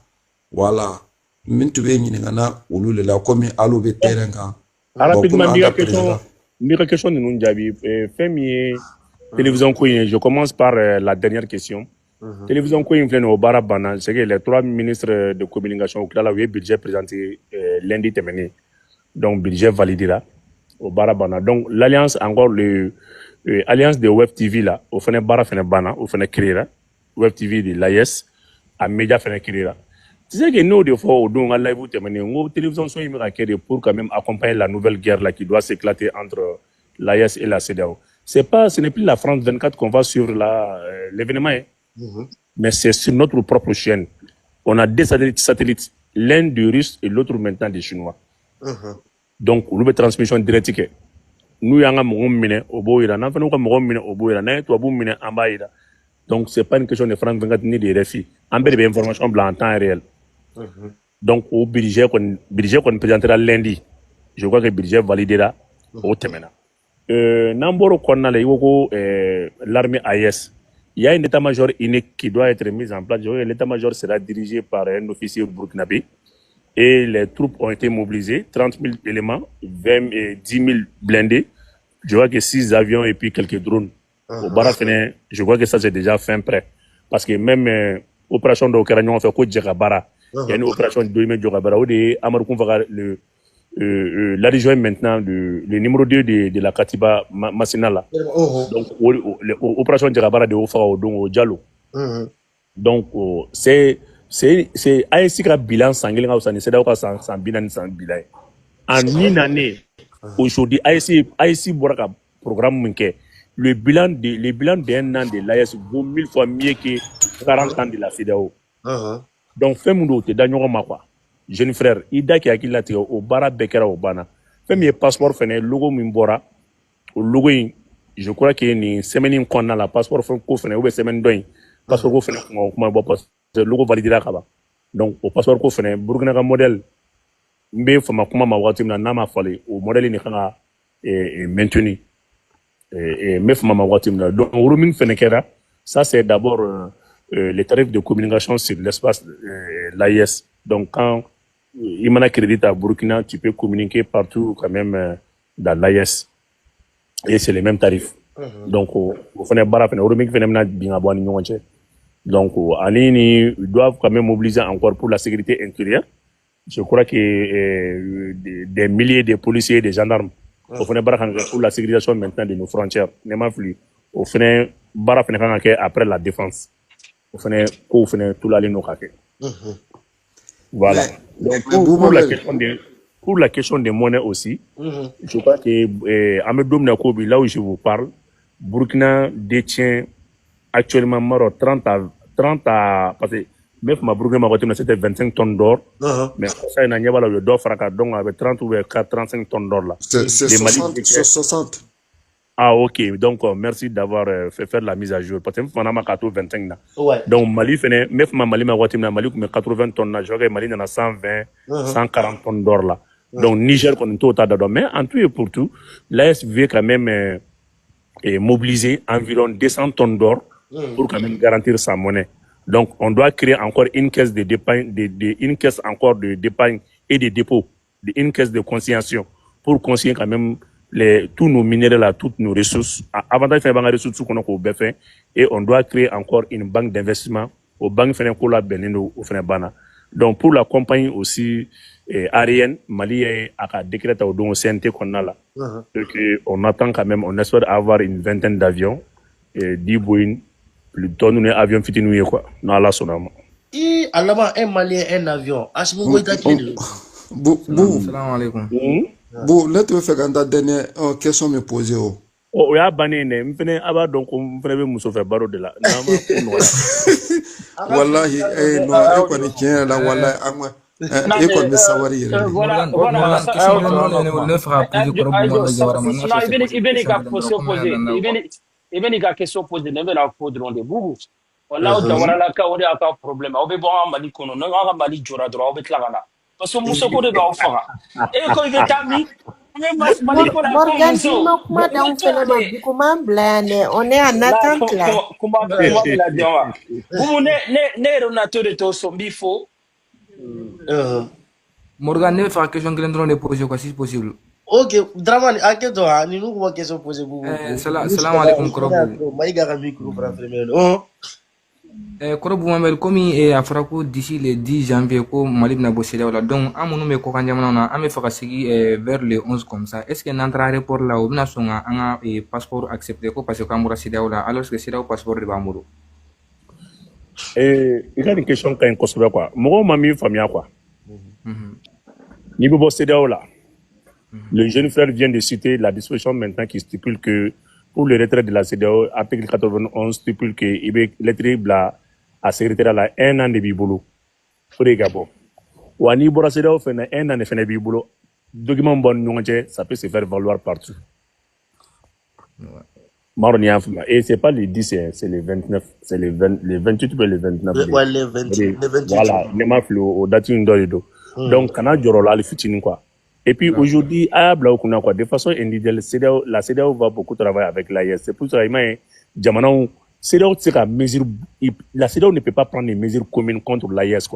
voilà min tu be nyinga na ulule la comme alo be terrain ka rapidement mira question de nous jabi femi télévision Koyen, je commence par la dernière question. Télévision Koyen au Barabana, c'est que les 3 ministres de communication au Klala, oui, budget présenté lundi terminé. Donc, budget validé là, au Barabana. Donc, l'alliance, encore l'alliance de Web TV là, au Fene Bara Fene Bana, au Fene Créera, Web TV de l'AIS, à Média Fene Créera. Tu sais que nous, des fois, au Don, à live, terminé, nos télévisions sont immédiates pour quand même accompagner la nouvelle guerre là qui doit s'éclater entre l'AIS et la CEDEAO. Ce n'est plus la France 24 qu'on va suivre l'événement, mais c'est sur notre propre chaîne. On a 2 satellites, l'un du russe et l'autre maintenant des Chinois. Donc, on a une transmission directe. Nous, nous donc, ce n'est pas une question de France 24 ni de RFI. On a des informations en temps réel. Donc, au budget qu'on présentera lundi, je crois que le budget validera au terminal. Namboro Kona l'armée AIS, il y a un état-major unique qui doit être mis en place. L'état-major sera dirigé par un officier burkinabé et les troupes ont été mobilisées, 30 000 éléments, 10 000 blindés, je vois que 6 avions et puis quelques drones. Au Barafene, je vois que ça c'est déjà fin prêt. Parce que même opération d'Okaragnon, on fait quoi Djekabara. Il y a une opération de Doime Djekabara où la région est maintenant le numéro 2 de la Katiba Massinala. Donc, l'opération Djekabara de Ofa au Diallo. Donc, c'est AIC qui a bilan sanguin, c'est d'ailleurs sans bilan. En une année, aujourd'hui, AIC Boraka programme manqué. Le bilan d'un an de l'AS vaut 1000 fois mieux que 40 ans de la CEDEAO. Donc, fais mon doute, quoi. Jeune frère, Ida qui a quitté au bara Bekera au Bana. Fais mon passeport, fait logo Mimbora. Au logo, je crois qu'il y a une semaine qu'on a la passeport, qu'on fait une semaine d'un. Passeport qu'on fait, le logo validé là. Donc, au passeport qu'on fait, Burkina modèle. Mais faut ma nama fallait au modèle n'est maintenu. Mais faut ma donc roaming fenekera, ça c'est d'abord les tarifs de communication sur l'espace l'AIS. Donc quand il m'a crédit à Burkina, tu peux communiquer partout quand même dans l'AIS. Et c'est les mêmes tarifs. Donc au roaming phénomène bien abonné. Donc ils doivent quand même mobiliser encore pour la sécurité intérieure. Je crois que des milliers de policiers et de gendarmes pour la sécurisation maintenant de nos frontières. Au final, après la défense. Au final, tout la ligne. Voilà. Donc, pour la question des monnaies aussi, je crois que là où je vous parle, Burkina détient actuellement 30 à parce que même ma Burkina c'était 25 tonnes d'or, mais ça il n'y a pas le d'or fracas donc avec 30 ou 35 tonnes d'or là. C'est 60. Ah ok, donc merci d'avoir fait faire la mise à jour parce que on a 25 là. Donc Mali fait même Mali Mali 80 tonnes là, je crois que Mali en a 120, 140 tonnes d'or là. Donc Niger qu'on est tout autant d'or, mais en tout et pour tout, l'AS veut quand même mobiliser environ 200 tonnes d'or pour quand même garantir sa monnaie. Donc, on doit créer encore une caisse de d'épargne, une caisse encore de d'épargne et de dépôt, une caisse de consignation pour consigner quand même tous nos minéraux là, toutes nos ressources. Avantage faire des ressources qu'on a au BFN et on doit créer encore une banque d'investissement au banque Fénécola Benino au Fénébana. Donc, pour la compagnie aussi aérienne, Mali a décrété au don au CNT qu'on a là. On attend quand même, on espère avoir une vingtaine d'avions et 10 Boeing. Plutôt nous avions fini quoi non la sonama alama un malien un avion asmu goita kini salam alaikum là tu veux faire quand ta dernière question me poser o ya bané né m'fene aba donc m'fene be muso fait baro de la wallahi non e ko ni tien la wallahi ama e ko me sawari voilà il vient question posée ne la faudront de boubou voilà on a la cas on a pas problème on veut bon Mali kono non on Mali jora droit on veut là parce que muso ko de ba fara et quand il veut tami Morgan kuma dan fele do bikuma blane on est en attente là comment la diwa boubou ne renato de to sombi fo Morgan ne fait question que l'endroit de poser quoi si possible. Ok, Dramani, à quel temps ni nous quoi question poser vous. Salam alaikum Korobu. Maïga ga micro pour affaire Korobu Mamel comme a frappé d'ici le 10 janvier ko Mali na bossé là donc amunu me ko kanjamana na ame faka sigi vers le 11 comme ça. Est-ce que n'entra report là ou bina songa anga passeport accepté ko parce que kamura sida là alors que sida passeport de bamuru. Il y a une question quand on quoi. Moi mami famille quoi. Ni bossé là. Le jeune frère vient de citer la disposition maintenant qui stipule que pour le retrait de la CEDEAO, article 91 stipule que l'étrible à secrétaire là 1 an de bibolo. Pour les Gabon. Ou à niveau de la CEDEAO, fait 1 an de fin bibolo. Document bon, ça peut se faire valoir partout. Et c'est pas les 10, c'est les 29, c'est les 28 ou les 29. Ouais, les 28. Voilà, les mafles au dating d'Orido. Donc, quand on a là, le futur, quoi. Et puis aujourd'hui, de façon individuelle, la CEDEAO va beaucoup travailler avec l'AIS. C'est pour ça que la CEDEAO ne peut pas prendre des mesures communes contre l'AIS.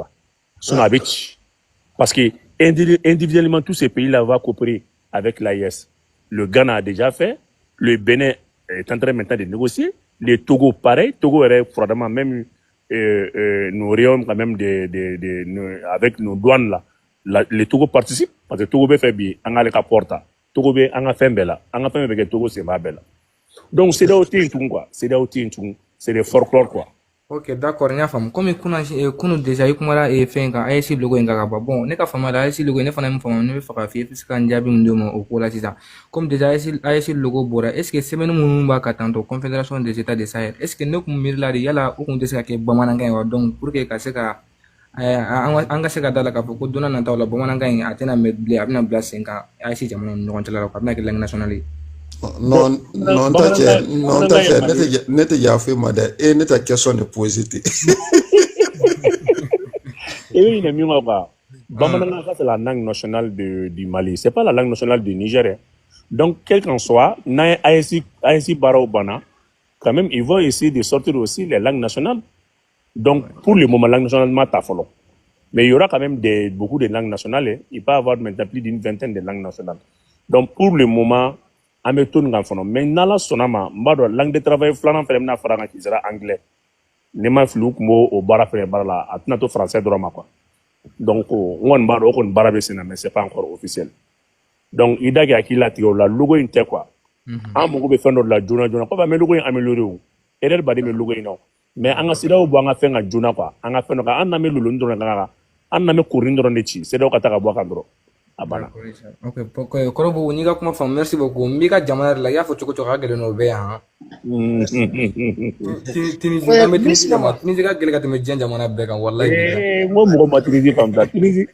Parce que individuellement, tous ces pays-là vont coopérer avec l'AIS. Le Ghana a déjà fait, le Bénin est en train maintenant de négocier, le Togo pareil, Togo est froidement même nos rayons quand même avec nos douanes là. Les Togo participent parce que Togo fait bien, on a les porta, Togo be on a fait bella, on a fait avec Togo c'est ma bella. Donc c'est des outils tout quoi, c'est des outils tout, c'est des folklore quoi. Ok, d'accord, il y a femme. Comme nous déjà eu comment là et fait un ASC logo en gaba. Bon, n'est qu'à femme là ASC logo n'est pas même femme ne fait pas faire parce qu'on diable nous demande au cours ça. Comme déjà ASC logo bora. Est-ce que c'est même nous va qu'attendre Confédération des États du Sahel. Est-ce que nous comme là il y a là où on décide que bamananga est donc pour que c'est ka anga se ka dala ka ko dona na tawla bamananga est atena medble abna bla 5 ans ASC jamana no kontala la kabna ke langue nationale. Non, n'était pas fait madame et n'était question de poésie. Et il est mieux Bamananga, c'est la langue nationale du Mali. C'est pas la langue nationale du Niger. Donc, quel qu'en soit, ASC Barao Bana, quand même, ils vont essayer de sortir aussi les langues nationales. Donc, pour le moment, la langue nationale, mais il y aura quand même beaucoup de langues nationales. Il peut y avoir maintenant plus d'une vingtaine de langues nationales. Donc, pour le moment, mais nala sonama mbado langue de travail flanan fere na faranga qui sera anglais ne ma flou mo au bara fere bara la atna to français drama quoi donc on mbado on bara besina mais c'est pas encore officiel donc ida ga ki lati la logo inte quoi am mo be fendo la jona ko ba me logo amélioré ou erreur ba de me logo non mais anga sida o bo anga fenga jona quoi anga fendo ka anna me lulu ndro nga anna me kurindo ne ci c'est do ka taka bo kandro abana. Ok, Korobo, on y a comment faire. Merci beaucoup. Mika Jamana, là, il y a faut que tu regardes le nouveau hein. Tunisie, mais Tunisie, quel que tu me dis Jamana Bega, Wallah. Moi, moi, Tunisie, comme ça. Tunisie,